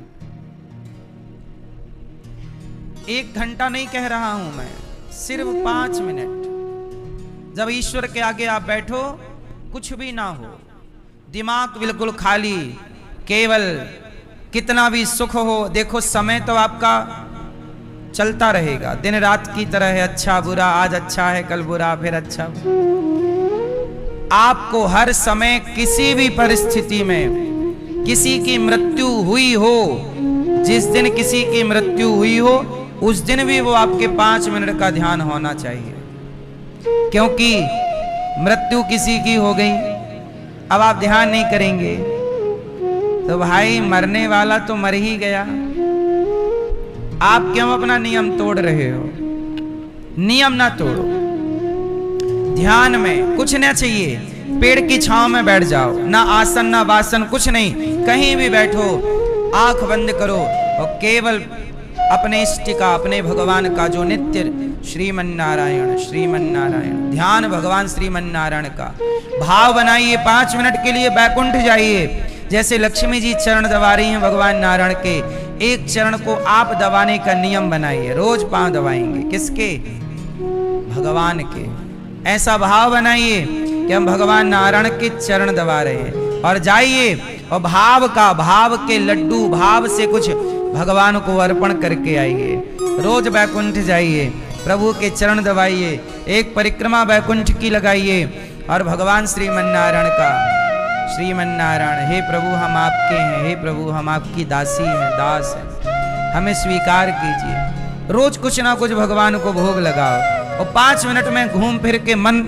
1 घंटा नहीं कह रहा हूं मैं, सिर्फ 5 मिनट। जब ईश्वर के आगे आप बैठो, कुछ भी ना हो, दिमाग बिल्कुल खाली, केवल कितना भी सुख हो, देखो समय तो आपका चलता रहेगा, दिन रात की तरह है, अच्छा बुरा, आज अच्छा है कल बुरा, फिर अच्छा। आपको हर समय किसी भी परिस्थिति में किसी की मृत्यु हुई हो, जिस दिन किसी की मृत्यु हुई हो उस दिन भी वो आपके 5 मिनट का ध्यान होना चाहिए, क्योंकि मृत्यु किसी की हो गई, अब आप ध्यान नहीं करेंगे तो भाई मरने वाला तो मर ही गया। आप क्यों अपना नियम तोड़ रहे हो? नियम ना तोड़ो। ध्यान में कुछ ना चाहिए, पेड़ की छांव में बैठ जाओ, ना आसन ना वासन, कुछ नहीं, कहीं भी बैठो, आंख बंद करो और केवल अपने इष्ट का, अपने भगवान का जो नित्य श्रीमन नारायण श्रीमन नारायण ध्यान, भगवान श्रीमन नारायण का भाव बनाइए। 5 मिनट के लिए बैकुंठ जाइए। जैसे लक्ष्मी जी चरण दबा रही हैं भगवान नारायण के, एक चरण को आप दबाने का नियम बनाइए, रोज 5 दबाएंगे। किसके? भगवान के। ऐसा भाव बनाइए कि हम भगवान नारायण के चरण दबा रहे हैं, और जाइए और भाव के लड्डू, भाव से कुछ भगवान को अर्पण करके आइए। रोज बैकुंठ जाइए, प्रभु के चरण दबाइए, एक परिक्रमा बैकुंठ की लगाइए और भगवान श्रीमन नारायण का, श्रीमन नारायण, हे प्रभु हम आपके हैं, हे प्रभु हम आपकी दासी हैं, दास हैं, हमें स्वीकार कीजिए। रोज कुछ ना कुछ भगवान को भोग लगाओ और 5 मिनट में घूम फिर के मन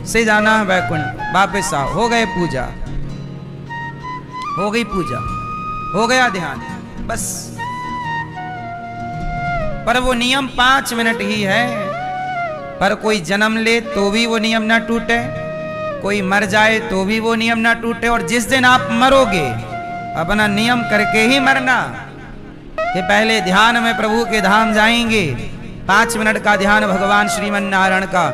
से जाना है बैकुंठ, वापस आओ। हो गए पूजा, हो गई पूजा, हो गया ध्यान, बस। पर वो नियम 5 मिनट ही है। पर कोई जन्म ले तो भी वो नियम ना टूटे, कोई मर जाए तो भी वो नियम ना टूटे। और जिस दिन आप मरोगे, अपना नियम करके ही मरना कि पहले ध्यान में प्रभु के धाम जाएंगे। 5 मिनट का ध्यान भगवान श्रीमन नारायण का,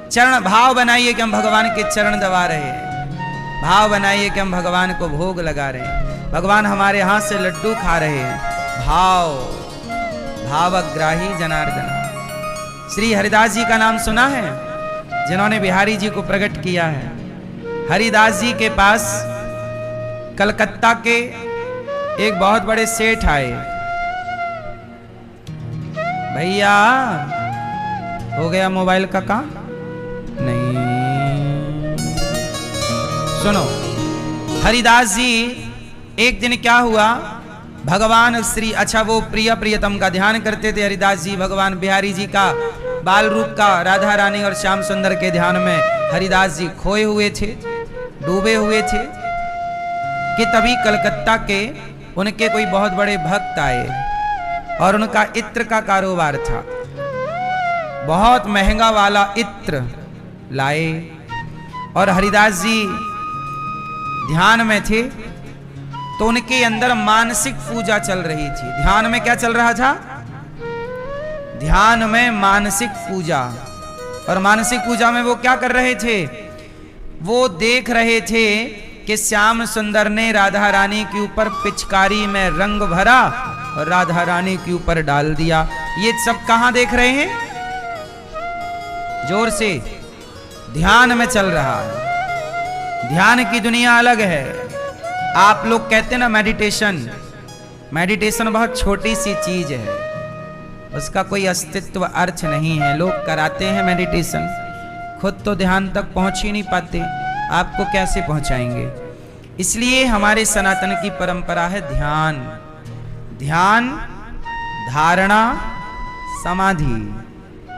चरण भाव बनाइए कि हम भगवान के चरण दबा रहे हैं, भाव बनाइए कि हम भगवान को भोग लगा रहे हैं, भगवान हमारे हाथ से लड्डू खा रहे हैं। भावग्राही जनार्दन। श्री हरिदास जी का नाम सुना है, जिन्होंने बिहारी जी को प्रकट किया है। हरिदास जी के पास कलकत्ता के एक बहुत बड़े सेठ आए। भैया हो गया मोबाइल का काम? नहीं, सुनो। हरिदास जी, एक दिन क्या हुआ, भगवान श्री, अच्छा वो प्रियतम का ध्यान करते थे हरिदास जी। भगवान बिहारी जी का बाल रूप का, राधा रानी और श्याम सुंदर के ध्यान में हरिदास जी खोए हुए थे, डूबे हुए थे कि तभी कलकत्ता के उनके कोई बहुत बड़े भक्त आए और उनका इत्र का कारोबार था। बहुत महंगा वाला इत्र लाए और हरिदास जी ध्यान में थे तो उनके अंदर मानसिक पूजा चल रही थी। ध्यान में क्या चल रहा था? ध्यान में मानसिक पूजा। और मानसिक पूजा में वो क्या कर रहे थे? वो देख रहे थे कि श्याम सुंदर ने राधा रानी के ऊपर पिचकारी में रंग भरा और राधा रानी के ऊपर डाल दिया। ये सब कहां देख रहे हैं? जोर से। ध्यान में चल रहा है। ध्यान की दुनिया अलग है। आप लोग कहते हैं ना मेडिटेशन बहुत छोटी सी चीज है, उसका कोई अस्तित्व अर्थ नहीं है। लोग कराते हैं मेडिटेशन, खुद तो ध्यान तक पहुंच ही नहीं पाते, आपको कैसे पहुंचाएंगे? इसलिए हमारे सनातन की परंपरा है ध्यान। ध्यान, धारणा, समाधि,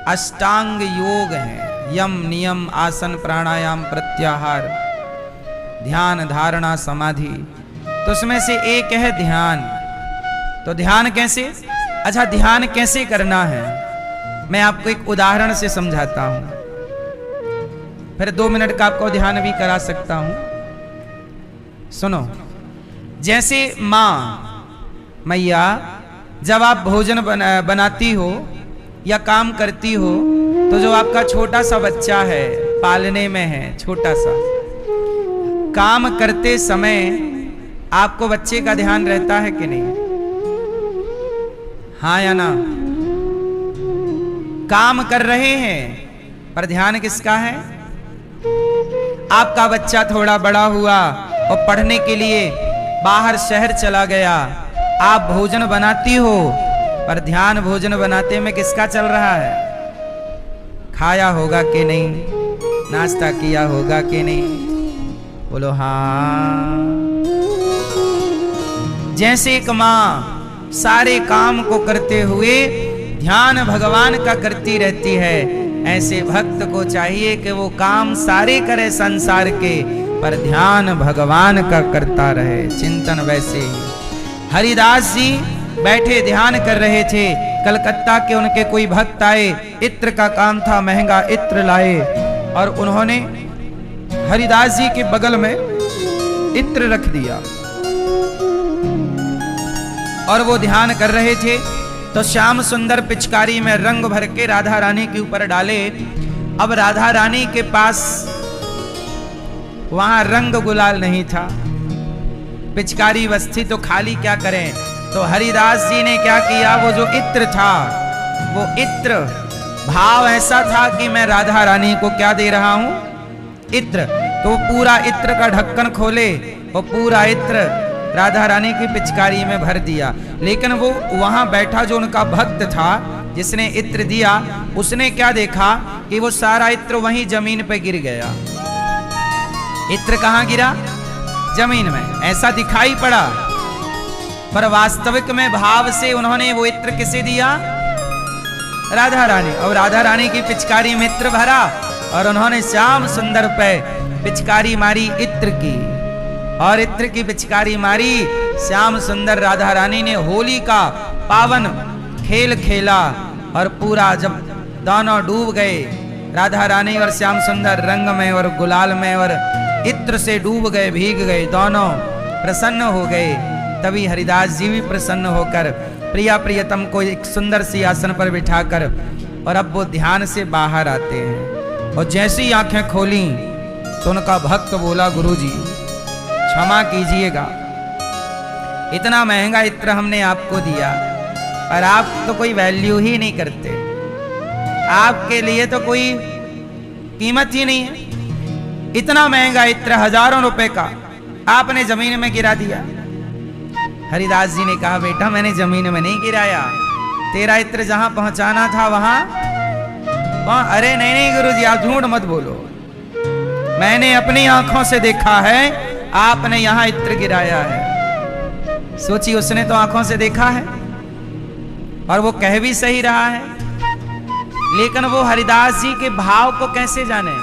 अष्टांग योग है। यम, नियम, आसन, प्राणायाम, प्रत्याहार, ध्यान, धारणा, समाधि। तो उसमें से एक है ध्यान। तो ध्यान कैसे? अच्छा, ध्यान कैसे करना है मैं आपको एक उदाहरण से समझाता हूं, फिर 2 मिनट का आपको ध्यान भी करा सकता हूं। सुनो, जैसे माँ मैया जब आप भोजन बनाती हो या काम करती हो, तो जो आपका छोटा सा बच्चा है, पालने में है छोटा सा, काम करते समय आपको बच्चे का ध्यान रहता है कि नहीं? हाँ या ना? काम कर रहे हैं पर ध्यान किसका है? आपका बच्चा थोड़ा बड़ा हुआ और पढ़ने के लिए बाहर शहर चला गया, आप भोजन बनाती हो पर ध्यान भोजन बनाते में किसका चल रहा है? खाया होगा कि नहीं, नाश्ता किया होगा कि नहीं? बोलो हाँ। जैसे एक माँ सारे काम को करते हुए ध्यान भगवान का करती रहती है, ऐसे भक्त को चाहिए कि वो काम सारे करे संसार के, पर ध्यान भगवान का करता रहे। चिंतन वैसे ही हरिदास जी बैठे ध्यान कर रहे थे। कलकत्ता के उनके कोई भक्त आए, इत्र का काम था, महंगा इत्र लाए और उन्होंने हरिदास जी के बगल में इत्र रख दिया और वो ध्यान कर रहे थे। तो श्याम सुंदर पिचकारी में रंग भर के राधा रानी के ऊपर डाले। अब राधा रानी के पास वहां रंग गुलाल नहीं था, पिचकारी बस थी, तो खाली क्या करें? तो हरिदास जी ने क्या किया, वो जो इत्र था, वो इत्र भाव ऐसा था कि मैं राधा रानी को क्या दे रहा हूं? इत्र। तो पूरा इत्र का ढक्कन खोले और पूरा इत्र राधा रानी की पिचकारी में भर दिया। लेकिन वो वहां बैठा जो उनका भक्त था जिसने इत्र दिया, उसने क्या देखा कि वो सारा इत्र वहीं जमीन पे गिर गया। इत्र कहां गिरा? जमीन में। ऐसा दिखाई पड़ा, पर वास्तविक में भाव से उन्होंने वो इत्र किसे दिया? राधा रानी। और राधा रानी की पिचकारी में इत्र भरा और उन्होंने श्याम सुंदर पे पिचकारी मारी इत्र की, और इत्र की पिचकारी मारी। श्याम सुंदर राधा रानी ने होली का पावन खेल खेला और पूरा जब दोनों डूब गए, राधा रानी और श्याम सुंदर रंग में और गुलाल में और इत्र से डूब गए, भीग गए, दोनों प्रसन्न हो गए। तभी हरिदास जी भी प्रसन्न होकर प्रिया प्रियतम को एक सुंदर सी आसन पर बिठाकर और अब वो ध्यान से बाहर आते हैं। और जैसी आंखें खोली तो उनका भक्त बोला, गुरुजी क्षमा कीजिएगा, इतना महंगा इत्र हमने आपको दिया पर आप तो कोई वैल्यू ही नहीं करते, आपके लिए तो कोई कीमत ही नहीं है। इतना महंगा इत्र, हजारों रुपए का, आपने जमीन में गिरा दिया। हरिदास जी ने कहा, बेटा मैंने जमीन में नहीं गिराया, तेरा इत्र जहां पहुंचाना था वहां। अरे नहीं नहीं गुरुजी, आप झूठ मत बोलो, मैंने अपनी आंखों से देखा है, आपने यहां इत्र गिराया है। सोचिए, उसने तो आंखों से देखा है और वो कह भी सही रहा है, लेकिन वो हरिदास जी के भाव को कैसे जाने?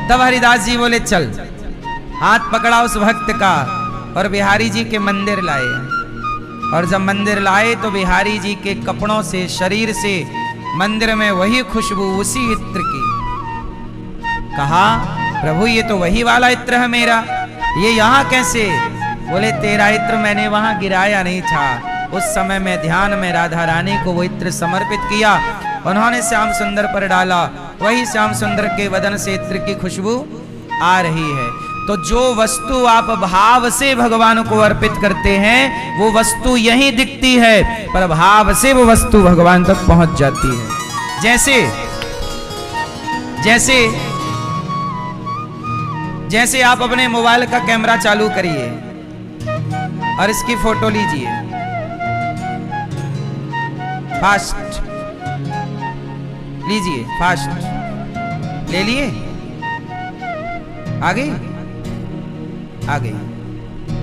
तब हरिदास जी बोले, चल। हाथ पकड़ा उस भक्त का और बिहारी जी के मंदिर लाए। और जब मंदिर लाए तो बिहारी जी के कपड़ों से, शरीर से मंदिर में वही खुशबू उसी इत्र की। कहा, प्रभु ये तो वही वाला इत्र है मेरा, ये यहाँ कैसे? बोले, तेरा इत्र मैंने वहां गिराया नहीं था, उस समय मैं ध्यान में राधा रानी को वो इत्र समर्पित किया, उन्होंने श्याम सुंदर पर डाला, वही श्याम सुंदर के वदन से इत्र की खुशबू आ रही है। तो जो वस्तु आप भाव से भगवान को अर्पित करते हैं वो वस्तु यहीं दिखती है, पर भाव से वो वस्तु भगवान तक पहुंच जाती है। जैसे आप अपने मोबाइल का कैमरा चालू करिए और इसकी फोटो लीजिए, फास्ट लीजिए, फास्ट ले लिए, आ गई।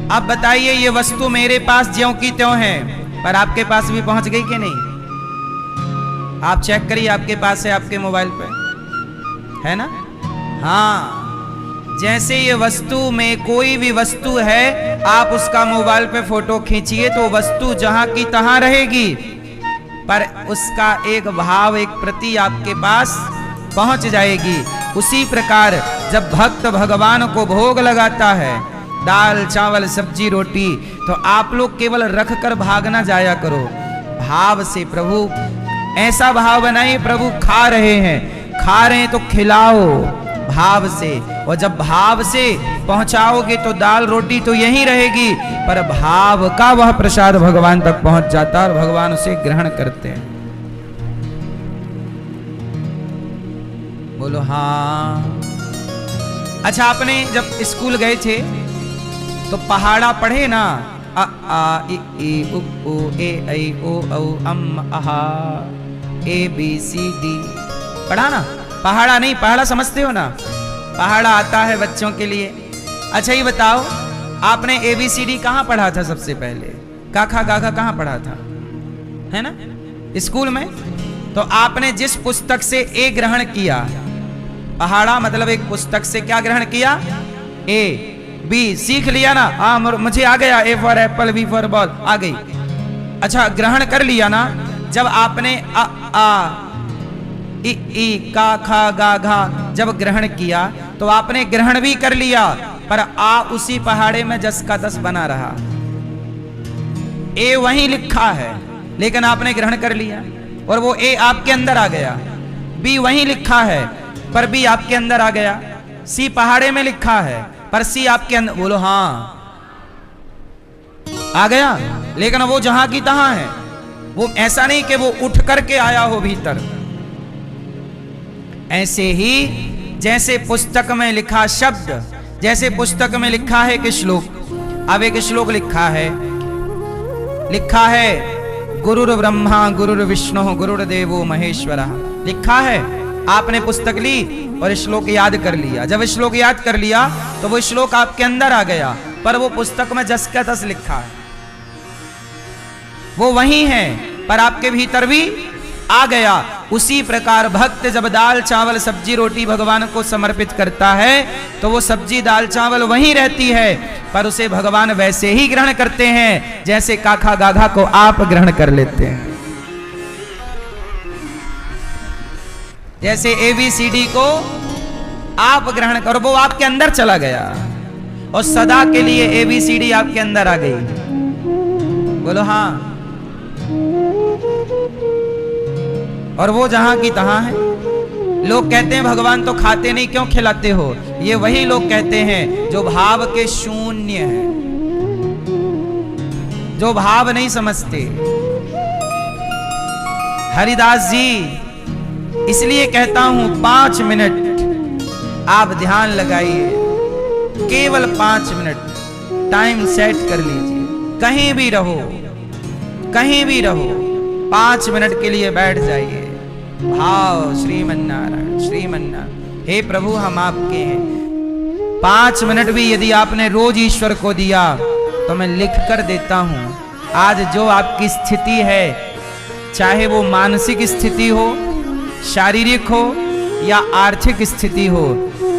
अब बताइए, ये वस्तु मेरे पास ज्यों की त्यों है, पर आपके पास भी पहुंच गई कि नहीं? आप चेक करिए, आपके पास है, आपके मोबाइल पे है ना? हाँ, जैसे ये वस्तु में कोई भी वस्तु है, आप उसका मोबाइल पे फोटो खींचिए तो वस्तु जहां की तहां रहेगी, पर उसका एक भाव, एक प्रति आपके पास पहुंच जाएगी। उसी प्रकार जब भक्त भगवान को भोग लगाता है दाल चावल सब्जी रोटी, तो आप लोग केवल रख कर भाग ना जाया करो, भाव से प्रभु ऐसा भाव बनाइए प्रभु खा रहे हैं तो खिलाओ भाव से। और जब भाव से पहुंचाओगे तो दाल रोटी तो यहीं रहेगी, पर भाव का वह प्रसाद भगवान तक पहुंच जाता है और भगवान उसे ग्रहण करते हैं। बोलो हाँ। अच्छा, आपने जब स्कूल गए थे तो पहाड़ा पढ़े ना, अ आ इ ई उ ऊ ए ऐ ओ औ अम आहा ए बी सी डी पढ़ा ना? पहाड़ा नहीं, पहाड़ा समझते हो ना? पहाड़ा आता है बच्चों के लिए। अच्छा ये बताओ, आपने ABCD कहाँ पढ़ा था सबसे पहले? काखा गाखा कहाँ पढ़ा था? है ना, स्कूल में। तो आपने जिस पुस्तक से A ग्रहण किया, पहाड़ा मतलब एक पुस्तक से क्या ग्रहण किया? A B सीख लिया ना? हाँ मुझे आ गया, A for apple B for ball आ गई। अच्छा ग्रहण कर लिया ना? जब आपने अ आ इ ई का खा गा घा जब ग्रहण किया तो आपने ग्रहण भी कर लिया, पर आ उसी पहाड़े में जस का तस बना रहा। ए वहीं लिखा है लेकिन आपने ग्रहण कर लिया और वो ए आपके अंदर आ गया। बी वहीं लिखा है पर बी आपके अंदर आ गया। सी पहाड़े में लिखा है पर सी आपके अंदर। बोलो हाँ, आ गया। लेकिन वो जहां की तहां है, वो ऐसा नहीं कि वो उठ करके आया हो भीतर। ऐसे ही जैसे पुस्तक में लिखा शब्द, जैसे पुस्तक में लिखा है कि श्लोक, अब एक श्लोक लिखा है गुरुर ब्रह्मा गुरुर विष्णु गुरुर्देवो महेश्वरः, लिखा है। आपने पुस्तक ली और श्लोक याद कर लिया। जब श्लोक याद कर लिया तो वो श्लोक आपके अंदर आ गया, पर वो पुस्तक में जस का तस लिखा है, वो वही है पर आपके भीतर भी आ गया। उसी प्रकार भक्त जब दाल चावल सब्जी रोटी भगवान को समर्पित करता है तो वो सब्जी दाल चावल वहीं रहती है, पर उसे भगवान वैसे ही ग्रहण करते हैं जैसे काखा गाघा को आप ग्रहण कर लेते हैं। जैसे ABCD को आप ग्रहण करो, वो आपके अंदर चला गया और सदा के लिए ABCD आपके अंदर आ गई। बोलो हाँ। और वो जहां की तहां है। लोग कहते हैं भगवान तो खाते नहीं, क्यों खिलाते हो? ये वही लोग कहते हैं जो भाव के शून्य हैं, जो भाव नहीं समझते। हरिदास जी, इसलिए कहता हूं 5 मिनट आप ध्यान लगाइए, केवल 5 मिनट टाइम सेट कर लीजिए। कहीं भी रहो, कहीं भी रहो, 5 मिनट के लिए बैठ जाइए। भाव श्रीमन्नारायण श्रीमन्नारायण, हे प्रभु हम आपके हैं। 5 मिनट भी यदि आपने रोज ईश्वर को दिया तो मैं लिख कर देता हूं, आज जो आपकी स्थिति है, चाहे वो मानसिक स्थिति हो, शारीरिक हो या आर्थिक स्थिति हो,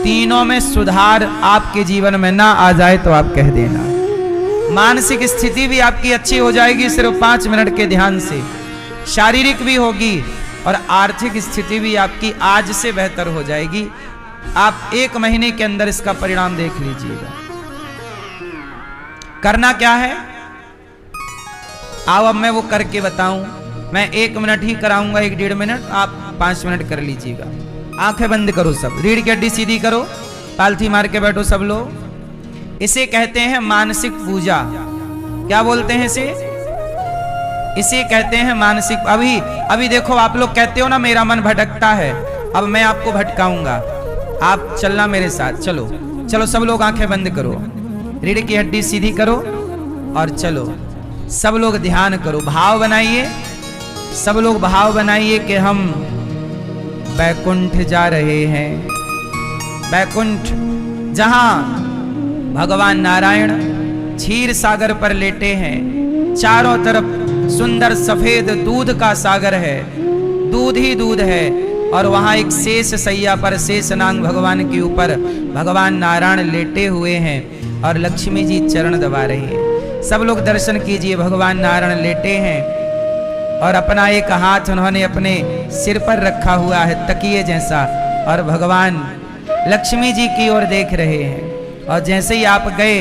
तीनों में सुधार आपके जीवन में ना आ जाए तो आप कह देना। मानसिक स्थिति भी आपकी अच्छी हो जाएगी सिर्फ 5 मिनट के ध्यान से, शारीरिक भी होगी और आर्थिक स्थिति भी आपकी आज से बेहतर हो जाएगी। आप 1 महीने के अंदर इसका परिणाम देख लीजिएगा। करना क्या है, आओ अब मैं वो करके बताऊं। मैं 1 मिनट ही कराऊंगा, 1-1.5 मिनट, आप 5 मिनट कर लीजिएगा। आंखें बंद करो सब, रीढ़ की हड्डी सीधी करो, पालथी मार के बैठो सब लोग। इसे कहते हैं मानसिक पूजा। क्या बोलते हैं इसे? इसे कहते हैं मानसिक। अभी देखो, आप लोग कहते हो ना मेरा मन भटकता है, अब मैं आपको भटकाऊंगा, आप चलना मेरे साथ। चलो चलो सब लोग आंखें बंद करो, रीढ़ की हड्डी सीधी करो और चलो सब लोग ध्यान करो, भाव बनाइए। सब लोग भाव बनाइए कि हम बैकुंठ जा रहे हैं। बैकुंठ जहां भगवान नारायण क्षीर सागर पर लेटे हैं, चारों तरफ सुंदर सफेद दूध का सागर है, दूध ही दूध है, और वहां एक शेष सैया पर शेषनाग भगवान के ऊपर भगवान नारायण लेटे हुए हैं और लक्ष्मी जी चरण दबा रही हैं। सब लोग दर्शन कीजिए, भगवान नारायण लेटे हैं और अपना एक हाथ उन्होंने अपने सिर पर रखा हुआ है तकिए जैसा, और भगवान लक्ष्मी जी की ओर देख रहे हैं। और जैसे ही आप गए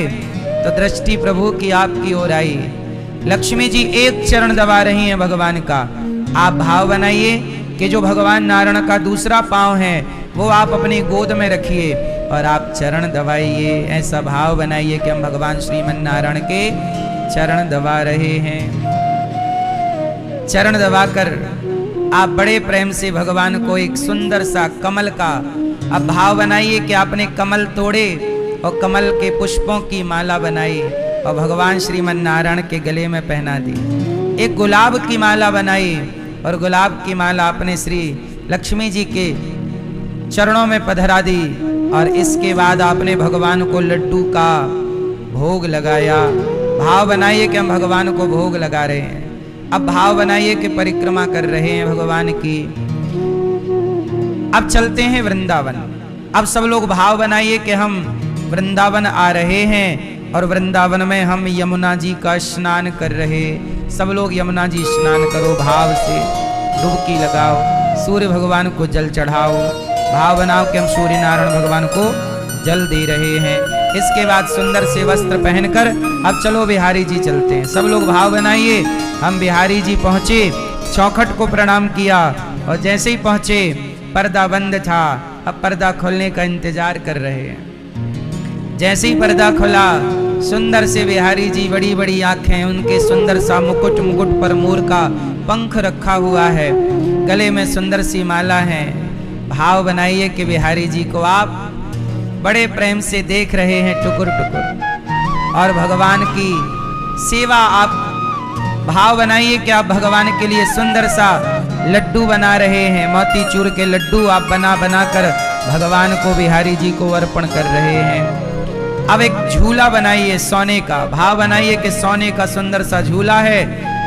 तो दृष्टि प्रभु की आपकी ओर आई। लक्ष्मी जी एक चरण दबा रही हैं भगवान का। आप भाव बनाइए कि जो भगवान नारायण का दूसरा पांव है वो आप अपनी गोद में रखिए और आप चरण दबाइए। ऐसा भाव बनाइए कि हम भगवान श्रीमन नारायण के चरण दबा रहे हैं। चरण दबाकर आप बड़े प्रेम से भगवान को एक सुंदर सा कमल का अब भाव बनाइए कि आपने कमल तोड़े और कमल के पुष्पों की माला बनाई और भगवान श्रीमन नारायण के गले में पहना दी। एक गुलाब की माला बनाई और गुलाब की माला अपने श्री लक्ष्मी जी के चरणों में पधरा दी और इसके बाद आपने भगवान को लड्डू का भोग लगाया। भाव बनाइए कि हम भगवान को भोग लगा रहे हैं। अब भाव बनाइए कि परिक्रमा कर रहे हैं भगवान की। अब चलते हैं वृंदावन। अब सब लोग भाव बनाइए कि हम वृंदावन आ रहे हैं और वृंदावन में हम यमुना जी का स्नान कर रहे। सब लोग यमुना जी स्नान करो, भाव से डुबकी लगाओ, सूर्य भगवान को जल चढ़ाओ। भाव बनाओ कि हम सूर्य नारायण भगवान को जल दे रहे हैं। इसके बाद सुंदर से वस्त्र पहनकर अब चलो बिहारी जी चलते हैं। सब लोग भाव बनाइए। हम बिहारी जी पहुंचे, चौखट को प्रणाम किया और जैसे ही पहुंचे पर्दा बंद था। अब पर्दा खोलने का इंतजार कर रहे हैं। जैसे ही पर्दा खुला सुंदर से बिहारी जी, बड़ी बड़ी आंखें, उनके सुंदर सा मुकुट, मुकुट पर मोर का पंख रखा हुआ है, गले में सुंदर सी माला है। भाव बनाइए कि बिहारी जी को आप बड़े प्रेम से देख रहे हैं टुकुर टुकुर और भगवान की सेवा। आप भाव बनाइए कि आप भगवान के लिए सुंदर सा लड्डू बना रहे हैं। मोतीचूर के लड्डू आप बना बना कर भगवान को, बिहारी जी को अर्पण कर रहे हैं। अब एक झूला बनाइए सोने का। भाव बनाइए कि सोने का सुंदर सा झूला है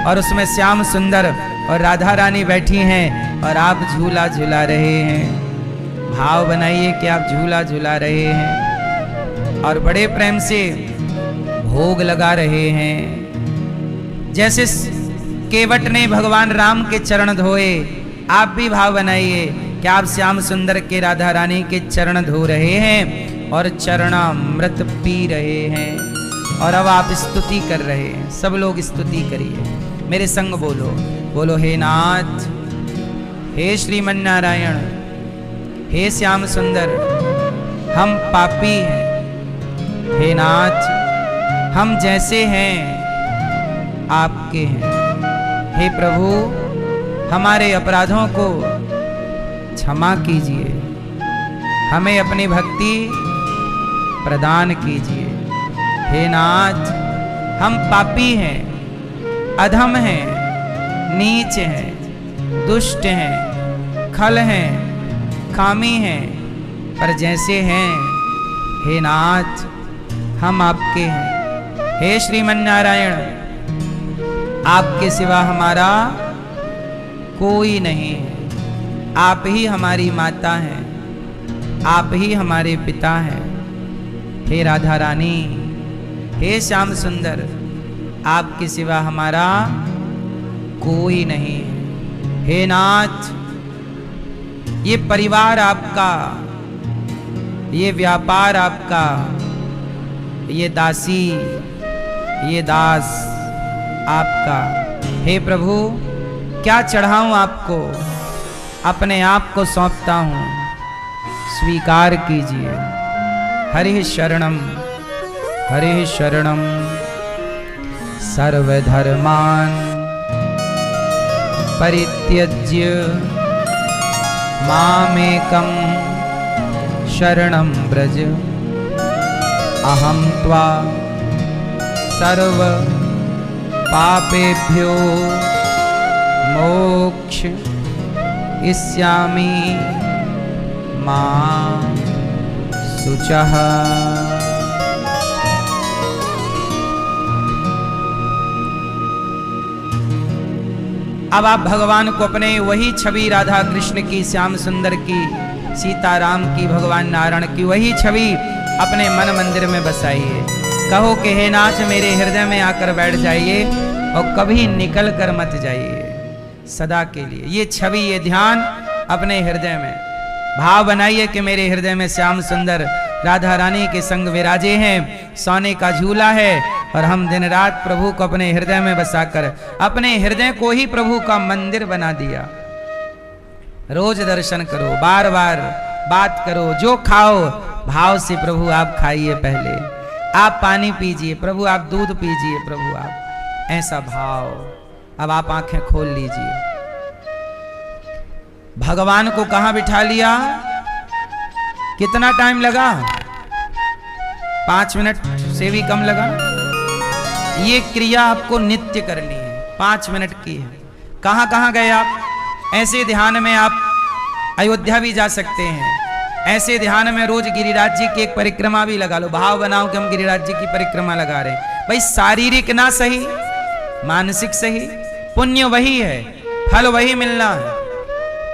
और उसमें श्याम सुंदर और राधा रानी बैठी हैं और आप झूला झूला रहे हैं। भाव बनाइए कि आप झूला झूला रहे हैं और बड़े प्रेम से भोग लगा रहे हैं। जैसे केवट ने भगवान राम के चरण धोए, आप भी भाव बनाइए कि आप श्याम सुंदर के, राधा रानी के चरण धो रहे हैं और चरणामृत पी रहे हैं और अब आप स्तुति कर रहे हैं। सब लोग स्तुति करिए, मेरे संग बोलो, बोलो हे नाथ, हे श्रीमन नारायण, हे श्याम सुंदर, हम पापी हैं। हे नाथ, हम जैसे हैं आपके हैं। हे प्रभु, हमारे अपराधों को क्षमा कीजिए, हमें अपनी भक्ति प्रदान कीजिए। हे नाथ, हम पापी हैं, अधम हैं, नीच हैं, दुष्ट हैं, खल हैं, कामी हैं, पर जैसे हैं हे नाथ हम आपके हैं। हे श्रीमन नारायण, आपके सिवा हमारा कोई नहीं है। आप ही हमारी माता हैं, आप ही हमारे पिता हैं। हे राधा रानी, हे श्याम सुंदर, आपके सिवा हमारा कोई नहीं है। हे नाथ, ये परिवार आपका, ये व्यापार आपका, ये दासी, ये दास आपका। हे प्रभु, क्या चढ़ाऊं आपको, अपने आप को सौंपता हूं, स्वीकार कीजिए। हरि शरणम, हरि शरणम, सर्वधर्मान परित्यज्य मामेकं शरणं व्रज, अहं त्वा सर्व पापेभ्यो मोक्षयिष्यामि मा शुचः। अब आप भगवान को अपने वही छवि, राधा कृष्ण की, श्याम सुंदर की, सीताराम की, भगवान नारायण की वही छवि अपने मन मंदिर में बसाइए। कहो कि हे नाथ, मेरे हृदय में आकर बैठ जाइए और कभी निकल कर मत जाइए, सदा के लिए। ये छवि, ये ध्यान अपने हृदय में भाव बनाइए कि मेरे हृदय में श्याम सुंदर राधा रानी के संग विराजे हैं, सोने का झूला है, और हम दिन रात प्रभु को अपने हृदय में बसाकर अपने हृदय को ही प्रभु का मंदिर बना दिया। रोज दर्शन करो, बार बार बात करो, जो खाओ भाव से प्रभु आप खाइए, पहले आप पानी पीजिए प्रभु, आप दूध पीजिए प्रभु, आप ऐसा भाव। अब आप आंखें खोल लीजिए। भगवान को कहां बिठा लिया? कितना टाइम लगा? 5 मिनट से भी कम लगा। ये क्रिया आपको नित्य करनी है, 5 मिनट की है। कहां कहां गए आप? ऐसे ध्यान में आप अयोध्या भी जा सकते हैं। ऐसे ध्यान में रोज गिरिराज जी की एक परिक्रमा भी लगा लो। भाव बनाओ कि हम गिरिराज जी की परिक्रमा लगा रहे हैं। भाई शारीरिक ना सही, मानसिक सही, पुण्य वही है, फल वही मिलना है।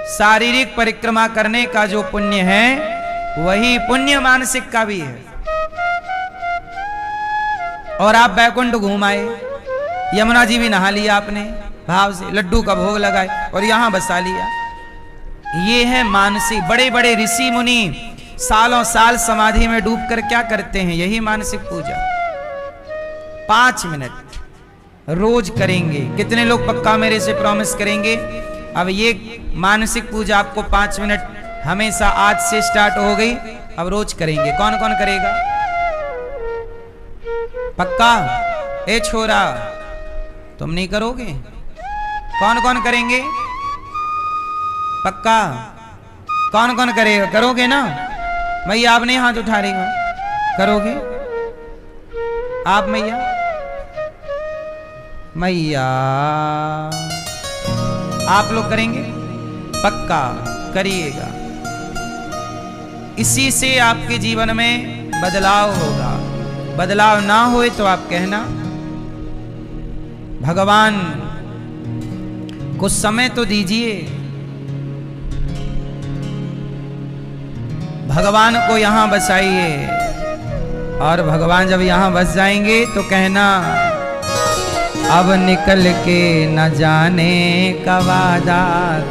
शारीरिक परिक्रमा करने का जो पुण्य है वही पुण्य मानसिक का भी है। और आप बैकुंठ घूम आए, यमुना जी भी नहा लिया आपने भाव से, लड्डू का भोग लगाए और यहां बसा लिया। ये है मानसिक। बड़े बड़े ऋषि मुनि सालों साल समाधि में डूबकर क्या करते हैं? यही मानसिक पूजा। 5 मिनट रोज करेंगे। कितने लोग पक्का मेरे से प्रॉमिस करेंगे? अब ये मानसिक पूजा आपको 5 मिनट हमेशा आज से स्टार्ट हो गई, अब रोज करेंगे। कौन कौन करेगा? पक्का? ए छोरा, तुम नहीं करोगे? कौन कौन करेंगे? पक्का? कौन कौन करेगा? करोगे ना? मैया आपने हाथ उठा रही हो, करोगे आप? मैया, मैया आप लोग करेंगे? पक्का करिएगा। इसी से आपके जीवन में बदलाव होगा। बदलाव ना होए तो आप कहना भगवान कुछ समय तो दीजिए। भगवान को यहां बसाइए, और भगवान जब यहां बस जाएंगे तो कहना अब निकल के न जाने का वादा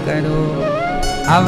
करो। अब